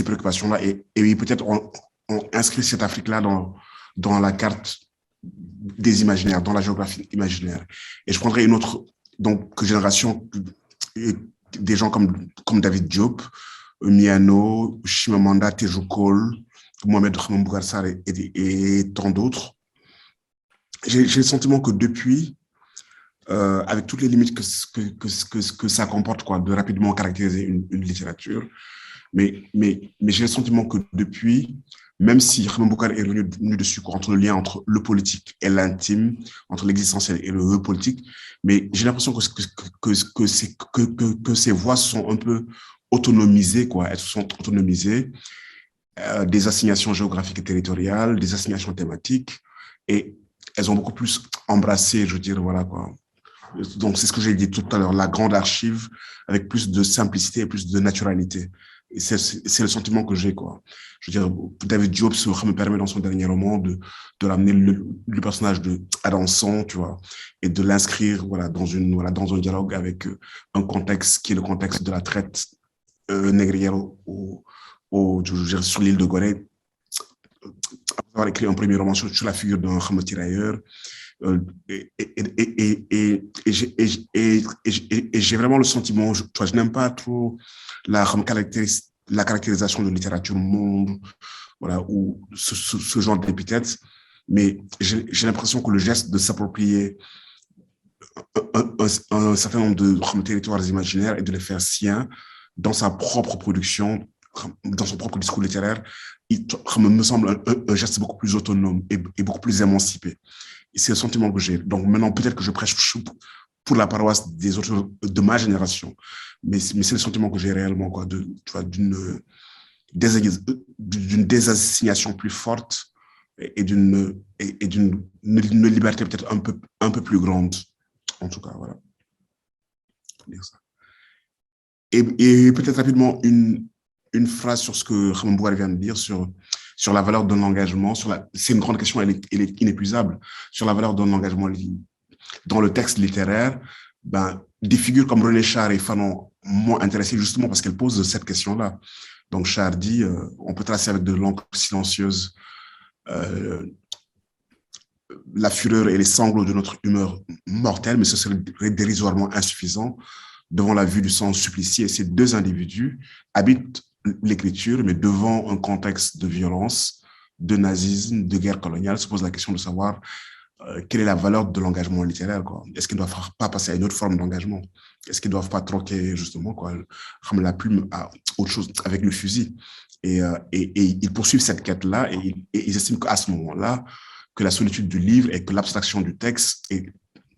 préoccupations-là et peut-être on inscrit cette Afrique-là dans la carte des imaginaires, dans la géographie imaginaire. Et je prendrais une autre génération, des gens comme David Diop, Miano, Chimamanda Teju Cole, Mohamed Khamam Bougar Sarr et tant d'autres. J'ai le sentiment que depuis, avec toutes les limites que ça comporte, quoi, de rapidement caractériser une littérature, mais j'ai le sentiment que depuis, même si Khamam Bougar est revenu dessus, quoi, entre le lien entre le politique et l'intime, entre l'existentiel et le politique, mais j'ai l'impression que ces voix sont un peu autonomisées, quoi. Elles se sont autonomisées, des assignations géographiques et territoriales, des assignations thématiques, et elles ont beaucoup plus embrassé, je veux dire, voilà, quoi. Donc, c'est ce que j'ai dit tout à l'heure, la grande archive avec plus de simplicité et plus de naturalité. Et c'est le sentiment que j'ai, quoi. Je veux dire, David Diop me permet dans son dernier roman de ramener le personnage de Adanson, tu vois, et de l'inscrire, voilà, dans un dialogue avec un contexte qui est le contexte de la traite négrière sur l'île de Gorée. Après avoir écrit un premier roman sur la figure d'un tirailleur, et j'ai vraiment le sentiment, je n'aime pas trop la caractérisation de littérature monde, voilà, ou ce genre d'épithètes, mais j'ai l'impression que le geste de s'approprier un certain nombre de territoires imaginaires et de les faire siens dans sa propre production, dans son propre discours littéraire, il me semble un geste beaucoup plus autonome et beaucoup plus émancipé. Et c'est le sentiment que j'ai. Donc maintenant, peut-être que je prêche pour la paroisse des autres de ma génération, mais c'est le sentiment que j'ai réellement, quoi, d'une désassignation plus forte et d'une liberté peut-être un peu plus grande. En tout cas, voilà. Dire ça. Et peut-être rapidement une phrase sur ce que Khamam Bougar vient de dire sur la valeur d'un engagement. C'est une grande question, elle est inépuisable. Sur la valeur d'un engagement dans le texte littéraire, des figures comme René Char et Fanon m'ont intéressé justement parce qu'elles posent cette question-là. Donc Char dit, on peut tracer avec de l'encre silencieuse la fureur et les sanglots de notre humeur mortelle, mais ce serait dérisoirement insuffisant devant la vue du sang supplicié. Et ces deux individus habitent l'écriture, mais devant un contexte de violence, de nazisme, de guerre coloniale, se pose la question de savoir quelle est la valeur de l'engagement littéraire, quoi. Est-ce qu'ils ne doivent pas passer à une autre forme d'engagement? Est-ce qu'ils ne doivent pas troquer justement, quoi, la plume à autre chose avec le fusil? Et ils poursuivent cette quête-là et ils estiment qu'à ce moment-là, que la solitude du livre et que l'abstraction du texte est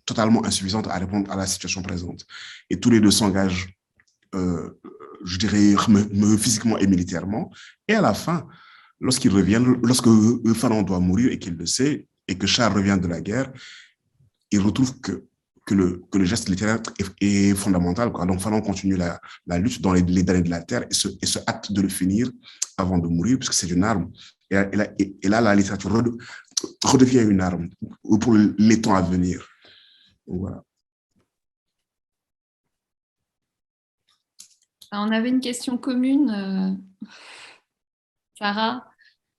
totalement insuffisante à répondre à la situation présente. Et tous les deux s'engagent, je dirais, physiquement et militairement. Et à la fin, lorsqu'ils reviennent, lorsque Fanon doit mourir et qu'il le sait, et que Char revient de la guerre, il retrouve que le geste littéraire est fondamental, quoi. Donc Fanon continue la lutte dans les derniers de la terre et se hâte de le finir avant de mourir, puisque c'est une arme. Et là, la littérature redevient une arme pour les temps à venir. Donc, voilà. On avait une question commune, Sarah.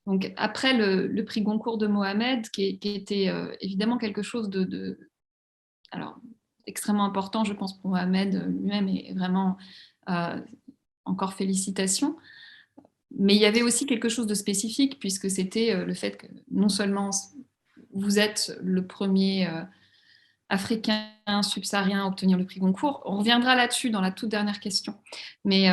Donc, après le prix Goncourt de Mohamed, qui était évidemment quelque chose alors, extrêmement important, je pense, pour Mohamed lui-même, et vraiment encore félicitations. Mais il y avait aussi quelque chose de spécifique, puisque c'était le fait que non seulement vous êtes le premier africain subsaharien à obtenir le prix Goncourt, on reviendra là-dessus dans la toute dernière question, mais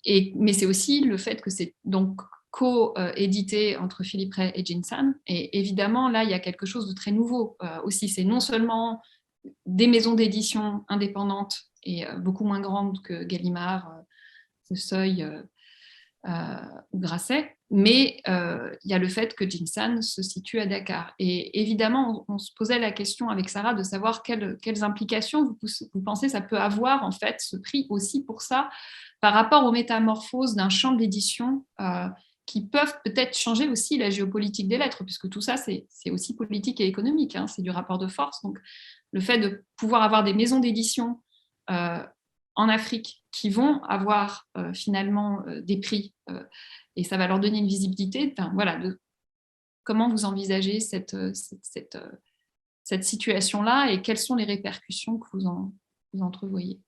c'est aussi le fait que c'est donc co-édité entre Philippe Ray et Jinsan. Et évidemment, là, il y a quelque chose de très nouveau aussi. C'est non seulement des maisons d'édition indépendantes et beaucoup moins grandes que Gallimard, Le Seuil ou Grasset, mais il y a le fait que Jinsan se situe à Dakar. Et évidemment, on se posait la question avec Sarah de savoir quelles implications vous pensez ça peut avoir, en fait, ce prix aussi pour ça, par rapport aux métamorphoses d'un champ d'édition qui peuvent peut-être changer aussi la géopolitique des lettres, puisque tout ça, c'est aussi politique et économique, hein, c'est du rapport de force. Donc, le fait de pouvoir avoir des maisons d'édition en Afrique qui vont avoir finalement des prix et ça va leur donner une visibilité. Voilà, comment vous envisagez cette situation-là et quelles sont les répercussions que vous entrevoyez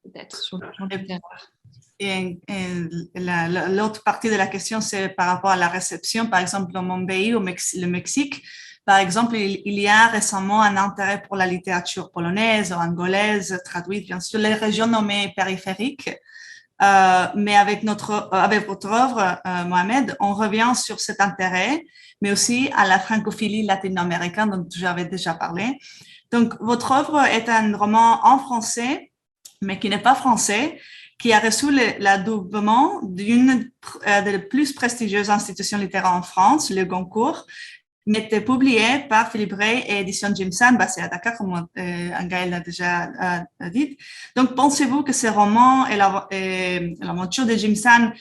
peut-être sur le plan littéraire. Et l'autre partie de la question, c'est par rapport à la réception. Par exemple, dans mon pays, le Mexique, par exemple, il y a récemment un intérêt pour la littérature polonaise ou angolaise, traduite bien sûr, les régions nommées périphériques. Mais avec votre œuvre, Mohamed, on revient sur cet intérêt, mais aussi à la francophilie latino-américaine dont j'avais déjà parlé. Donc, votre œuvre est un roman en français, mais qui n'est pas français, qui a reçu l'adoubement d'une des plus prestigieuses institutions littéraires en France, le Goncourt, mais était publié par Philippe Ray et Édition Jinsan, basée à Dakar, comme Angaël l'a déjà dit. Donc, pensez-vous que ces romans et l'aventure de Jinsan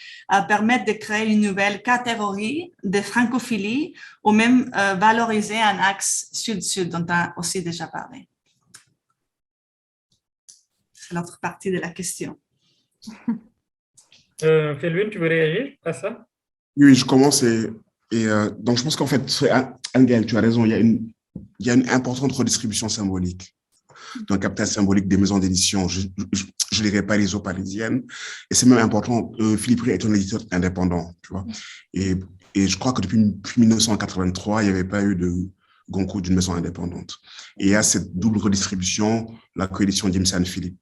permettent de créer une nouvelle catégorie de francophilie ou même valoriser un axe sud-sud dont on a aussi déjà parlé? C'est l'autre partie de la question. Felwine, tu veux réagir à ça? Oui, je commence donc je pense qu'en fait, Angel, tu as raison, il y a une importante redistribution symbolique, d'un capital symbolique des maisons d'édition, je dirais parisiennes, et c'est même important, Philippe Ray est un éditeur indépendant, tu vois, et je crois que depuis 1983, il n'y avait pas eu de Goncourt d'une maison indépendante. Et il y a cette double redistribution, la coalition Jinsan-Philippe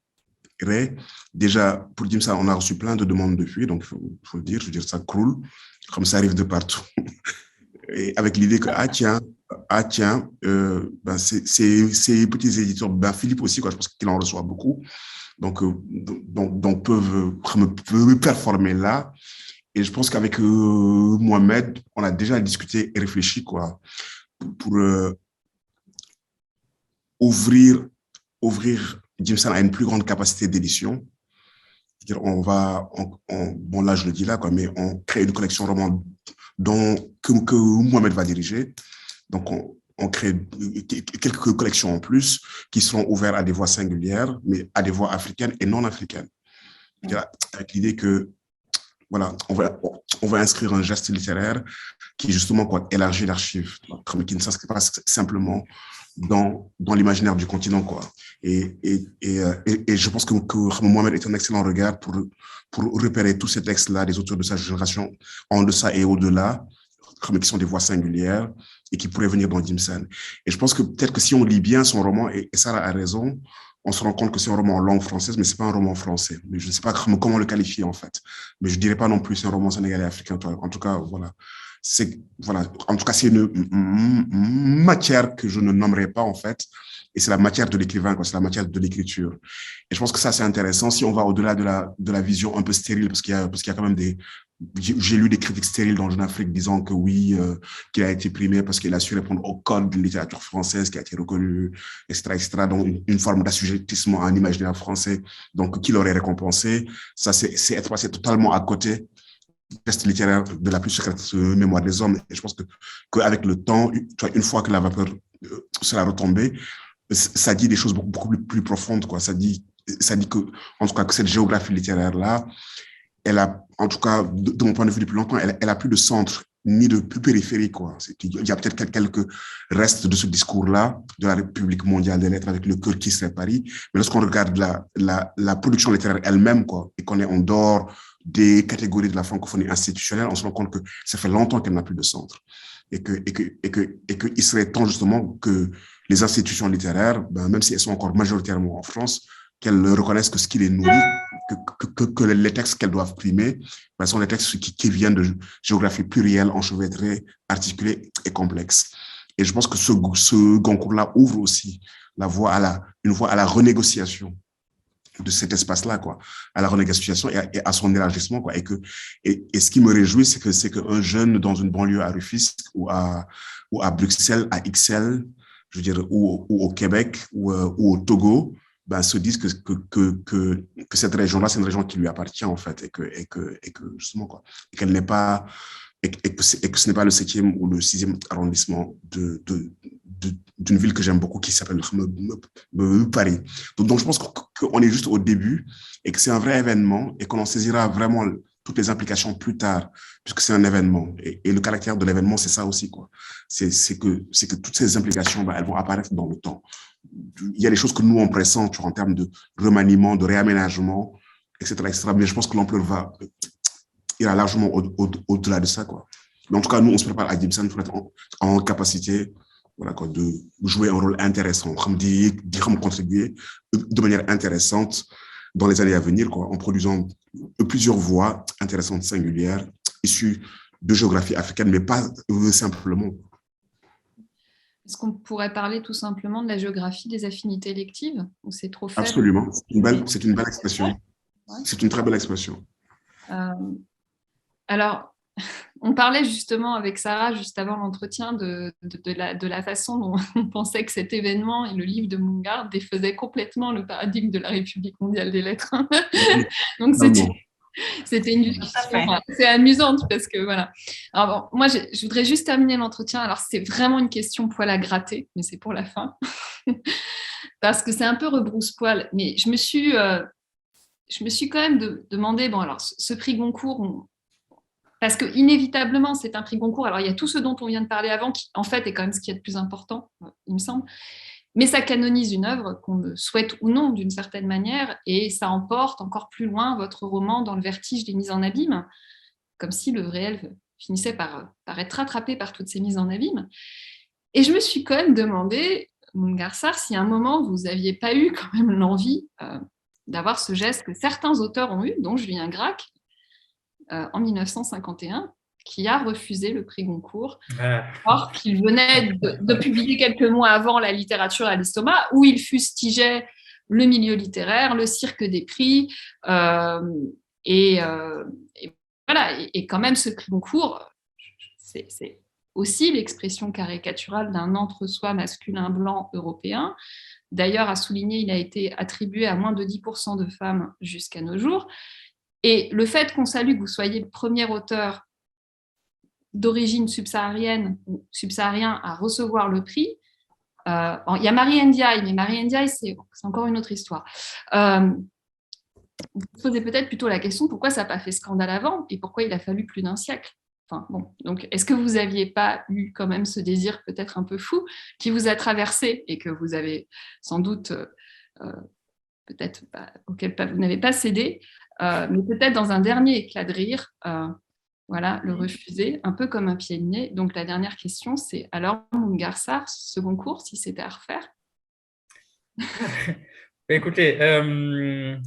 Ray. Déjà, pour Jinsan, on a reçu plein de demandes depuis, donc il faut le dire, je veux dire, ça croule, comme ça arrive de partout. Et avec l'idée que, ces petits éditeurs, Philippe aussi, quoi, je pense qu'il en reçoit beaucoup, donc peuvent performer là. Et je pense qu'avec Mohamed, on a déjà discuté et réfléchi, quoi, pour ouvrir Jinsan à une plus grande capacité d'édition. Bon, là, je le dis là, quoi, mais on crée une collection roman que Mohamed va diriger. Donc, on crée quelques collections en plus qui seront ouvertes à des voix singulières, mais à des voix africaines et non africaines. Avec l'idée que, voilà, on va inscrire un geste littéraire qui, justement, quoi, élargit l'archive, qui ne s'inscrit pas simplement dans l'imaginaire du continent, quoi. Et je pense que Mohamed est un excellent regard pour repérer tous ces textes-là des auteurs de sa génération en deçà et au-delà, qui sont des voix singulières et qui pourraient venir dans Jinsan. Et je pense que peut-être que si on lit bien son roman, et Sarah a raison, on se rend compte que c'est un roman en langue française, mais c'est pas un roman français. Mais je ne sais pas comment le qualifier, en fait. Mais je dirais pas non plus c'est un roman sénégalais africain. En tout cas, voilà. En tout cas, c'est une matière que je ne nommerai pas, en fait. Et c'est la matière de l'écrivain, c'est la matière de l'écriture. Et je pense que ça, c'est intéressant. Si on va au-delà de la vision un peu stérile, parce qu'il y a quand même j'ai lu des critiques stériles dans Jeune Afrique disant que oui, qu'il a été primé parce qu'il a su répondre au code de littérature française qui a été reconnu, etc., donc une forme d'assujettissement à un imaginaire français, donc qui l'aurait récompensé. Ça, c'est être passé totalement à côté du geste littéraire de la plus secrète mémoire des hommes. Et je pense qu'avec le temps, une fois que la vapeur sera retombée, ça dit des choses beaucoup plus profondes, quoi. Ça dit ça dit que, en tout cas, que cette géographie littéraire-là, elle a, en tout cas, de mon point de vue depuis longtemps, elle a plus de centre ni de périphérie, quoi. Il y a peut-être quelques restes de ce discours-là, de la République mondiale des lettres avec le cœur qui serait Paris. Mais lorsqu'on regarde la production littéraire elle-même, quoi, et qu'on est en dehors des catégories de la francophonie institutionnelle, on se rend compte que ça fait longtemps qu'elle n'a plus de centre. Et qu'il serait temps, justement, que les institutions littéraires, ben, même si elles sont encore majoritairement en France, qu'elles reconnaissent que ce qui les nourrit, que les textes qu'elles doivent primer, ben, sont les textes qui viennent de géographie plurielle, enchevêtrée, articulée et complexe. Et je pense que ce Goncourt-là ouvre aussi une voie à la renégociation de cet espace-là, quoi, à la renégociation et à son élargissement, quoi. Et ce qui me réjouit, c'est qu'un jeune dans une banlieue à Rufisque ou à Bruxelles, à Ixelles, je veux dire, ou au Québec ou au Togo, ben, se disent que cette région-là, c'est une région qui lui appartient, en fait, et que justement, quoi, et qu'elle n'est pas, et que ce n'est pas le 7e ou le 6e arrondissement d'une ville que j'aime beaucoup qui s'appelle Paris. Donc, je pense qu'on est juste au début et que c'est un vrai événement et qu'on en saisira vraiment toutes les implications plus tard, puisque c'est un événement. Et le caractère de l'événement, c'est ça aussi, quoi. C'est que toutes ces implications, ben, elles vont apparaître dans le temps. Il y a des choses que nous, on pressent en termes de remaniement, de réaménagement, etc., etc. Mais je pense que l'ampleur ira largement au-delà de ça, quoi. Mais en tout cas, nous, on se prépare à Gibson pour être en capacité, voilà, quoi, de jouer un rôle intéressant, de contribuer de manière intéressante dans les années à venir, quoi, en produisant plusieurs voix intéressantes, singulières, issues de géographie africaine, mais pas simplement. Est-ce qu'on pourrait parler tout simplement de la géographie des affinités électives, ou c'est trop faible? Absolument, c'est une belle expression. Ouais. C'est une très belle expression. Alors, on parlait justement avec Sarah, juste avant l'entretien, de la façon dont on pensait que cet événement et le livre de Mungard défaisaient complètement le paradigme de la République mondiale des lettres. Donc, c'était une discussion assez amusante parce que voilà. Alors bon, moi, je voudrais juste terminer l'entretien. Alors, c'est vraiment une question poil à gratter, mais c'est pour la fin. Parce que c'est un peu rebrousse-poil. Mais je me suis quand même demandé, bon, alors, ce prix Goncourt, parce que inévitablement, c'est un prix Goncourt. Alors, il y a tout ce dont on vient de parler avant, qui, en fait, est quand même ce qui est le plus important, il me semble. Mais ça canonise une œuvre qu'on le souhaite ou non d'une certaine manière, et ça emporte encore plus loin votre roman dans le vertige des mises en abîme, comme si le réel finissait par être rattrapé par toutes ces mises en abîme. Et je me suis quand même demandé, Mungard Sarr, si à un moment vous n'aviez pas eu quand même l'envie d'avoir ce geste que certains auteurs ont eu, dont Julien Gracq, en 1951, qui a refusé le prix Goncourt, alors qu'il venait de publier quelques mois avant La littérature à l'estomac, où il fustigeait le milieu littéraire, le cirque des prix, et voilà. Et quand même, ce prix Goncourt, c'est aussi l'expression caricaturale d'un entre-soi masculin blanc européen. D'ailleurs, à souligner, il a été attribué à moins de 10% de femmes jusqu'à nos jours. Et le fait qu'on salue que vous soyez le premier auteur d'origine subsaharienne ou subsaharien à recevoir le prix. Il y a Marie Ndiaye, mais Marie Ndiaye, c'est encore une autre histoire. Vous posez peut-être plutôt la question pourquoi ça n'a pas fait scandale avant et pourquoi il a fallu plus d'un siècle. Enfin, bon, donc, est-ce que vous n'aviez pas eu quand même ce désir peut-être un peu fou qui vous a traversé et que vous avez sans doute, peut-être auquel vous n'avez pas cédé, mais peut-être dans un dernier éclat de rire, voilà, le refuser, un peu comme un pied de nez. Donc, la dernière question, c'est alors, Mungard Sarr, ce Goncourt, si c'était à refaire? Écoutez, je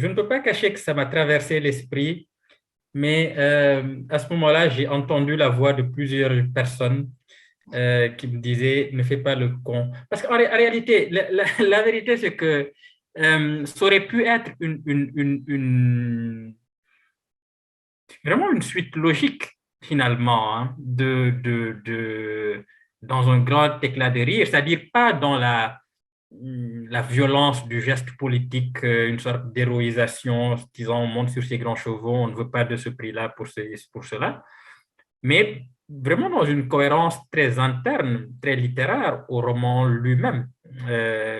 ne peux pas cacher que ça m'a traversé l'esprit, mais à ce moment-là, j'ai entendu la voix de plusieurs personnes qui me disaient « ne fais pas le con ». Parce qu'en réalité, la vérité, c'est que ça aurait pu être vraiment une suite logique, finalement, hein, dans un grand éclat de rire, c'est-à-dire pas dans la violence du geste politique, une sorte d'héroïsation, disant on monte sur ces grands chevaux, on ne veut pas de ce prix-là pour cela, mais vraiment dans une cohérence très interne, très littéraire au roman lui-même.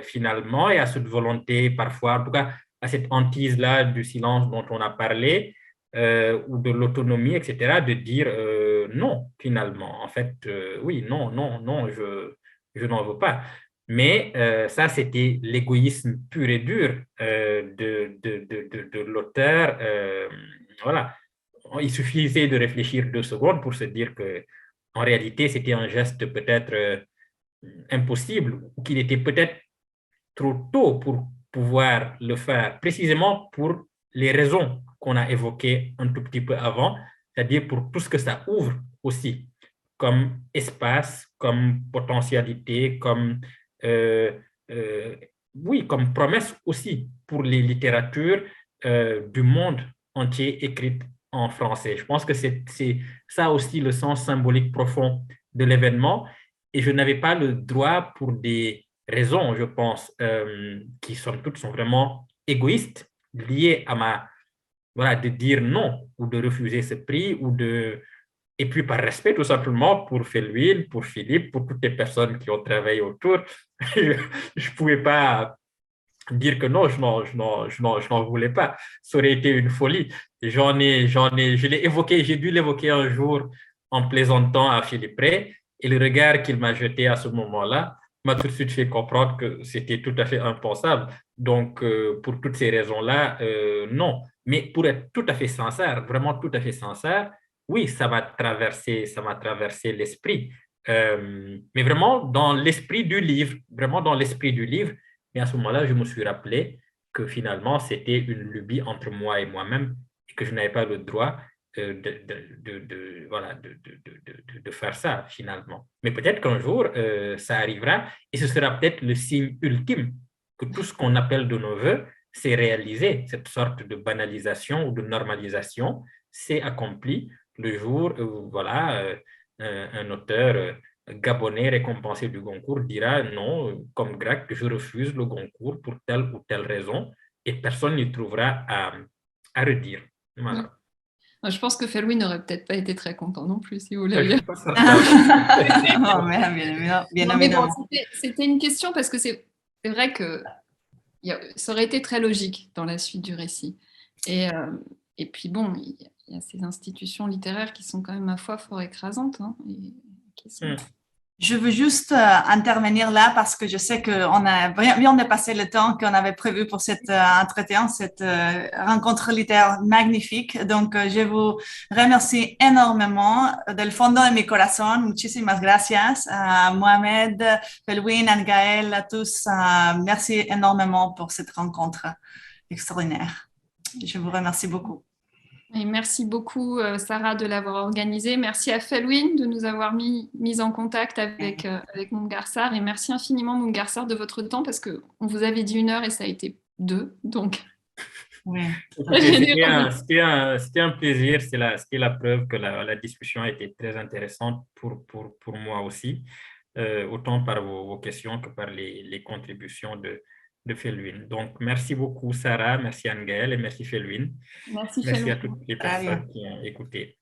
finalement, et à cette volonté parfois, en tout cas, à cette hantise-là du silence dont on a parlé, ou de l'autonomie, etc., de dire non, finalement. En fait, oui, non, non, non, je n'en veux pas. Mais ça, c'était l'égoïsme pur et dur de l'auteur. Voilà. Il suffisait de réfléchir 2 secondes pour se dire que, en réalité, c'était un geste peut-être impossible, ou qu'il était peut-être trop tôt pour pouvoir le faire, précisément pour les raisons qu'on a évoquées un tout petit peu avant, c'est-à-dire pour tout ce que ça ouvre aussi, comme espace, comme potentialité, comme, euh, euh, oui, comme promesse aussi pour les littératures du monde entier écrites en français. Je pense que c'est ça aussi le sens symbolique profond de l'événement. Et je n'avais pas le droit, pour des raisons, je pense, qui somme toute sont vraiment égoïstes, liées à voilà, de dire non ou de refuser ce prix et puis par respect tout simplement pour Felwine, pour Philippe, pour toutes les personnes qui ont travaillé autour, je ne pouvais pas dire que non, je n'en voulais pas. Ça aurait été une folie. Je l'ai évoqué, j'ai dû l'évoquer un jour en plaisantant à Philippe Ray, et le regard qu'il m'a jeté à ce moment-là m'a tout de suite fait comprendre que c'était tout à fait impensable. Donc, pour toutes ces raisons-là, non. Mais pour être tout à fait sincère, vraiment tout à fait sincère, oui, ça m'a traversé l'esprit. Mais vraiment dans l'esprit du livre, vraiment dans l'esprit du livre. Mais à ce moment-là, je me suis rappelé que finalement, c'était une lubie entre moi et moi-même, et que je n'avais pas le droit voilà, de faire ça finalement. Mais peut-être qu'un jour, ça arrivera, et ce sera peut-être le signe ultime que tout ce qu'on appelle de nos voeux s'est réalisé. Cette sorte de banalisation ou de normalisation s'est accomplie le jour où voilà, un auteur gabonais récompensé du Goncourt dira non, comme grec, je refuse le Goncourt pour telle ou telle raison, et personne n'y trouvera à redire. Voilà. Je pense que Felwine n'aurait peut-être pas été très content non plus si vous Je l'aviez. suis pas certain. Non, mais bien Non, mais bon, évidemment. c'était une question parce que c'est vrai que ça aurait été très logique dans la suite du récit. Et puis bon, il y a ces institutions littéraires qui sont quand même, ma foi, fort écrasantes. Hein, et qui sont... Je veux juste intervenir là parce que je sais qu'on a bien dépassé le temps qu'on avait prévu pour cet entretien, cette rencontre littéraire magnifique. Donc, je vous remercie énormément del fondo de mi corazón. Muchísimas gracias a Mohamed, Felwine, Anne-Gaëlle, à tous. Merci énormément pour cette rencontre extraordinaire. Je vous remercie beaucoup. Et merci beaucoup, Sarah, de l'avoir organisé. Merci à Felwine de nous avoir mis en contact avec Mumgarsar. Et merci infiniment, Mumgarsar, de votre temps parce qu'on vous avait dit 1 heure et ça a été 2. Donc, oui. C'était un plaisir. C'était la preuve que la discussion a été très intéressante pour moi aussi, autant par vos questions que par les contributions de Felwine. Donc, merci beaucoup, Sarah, merci Anne-Gaëlle et merci Felwine. merci Merci Felwine. à toutes les personnes qui ont écouté.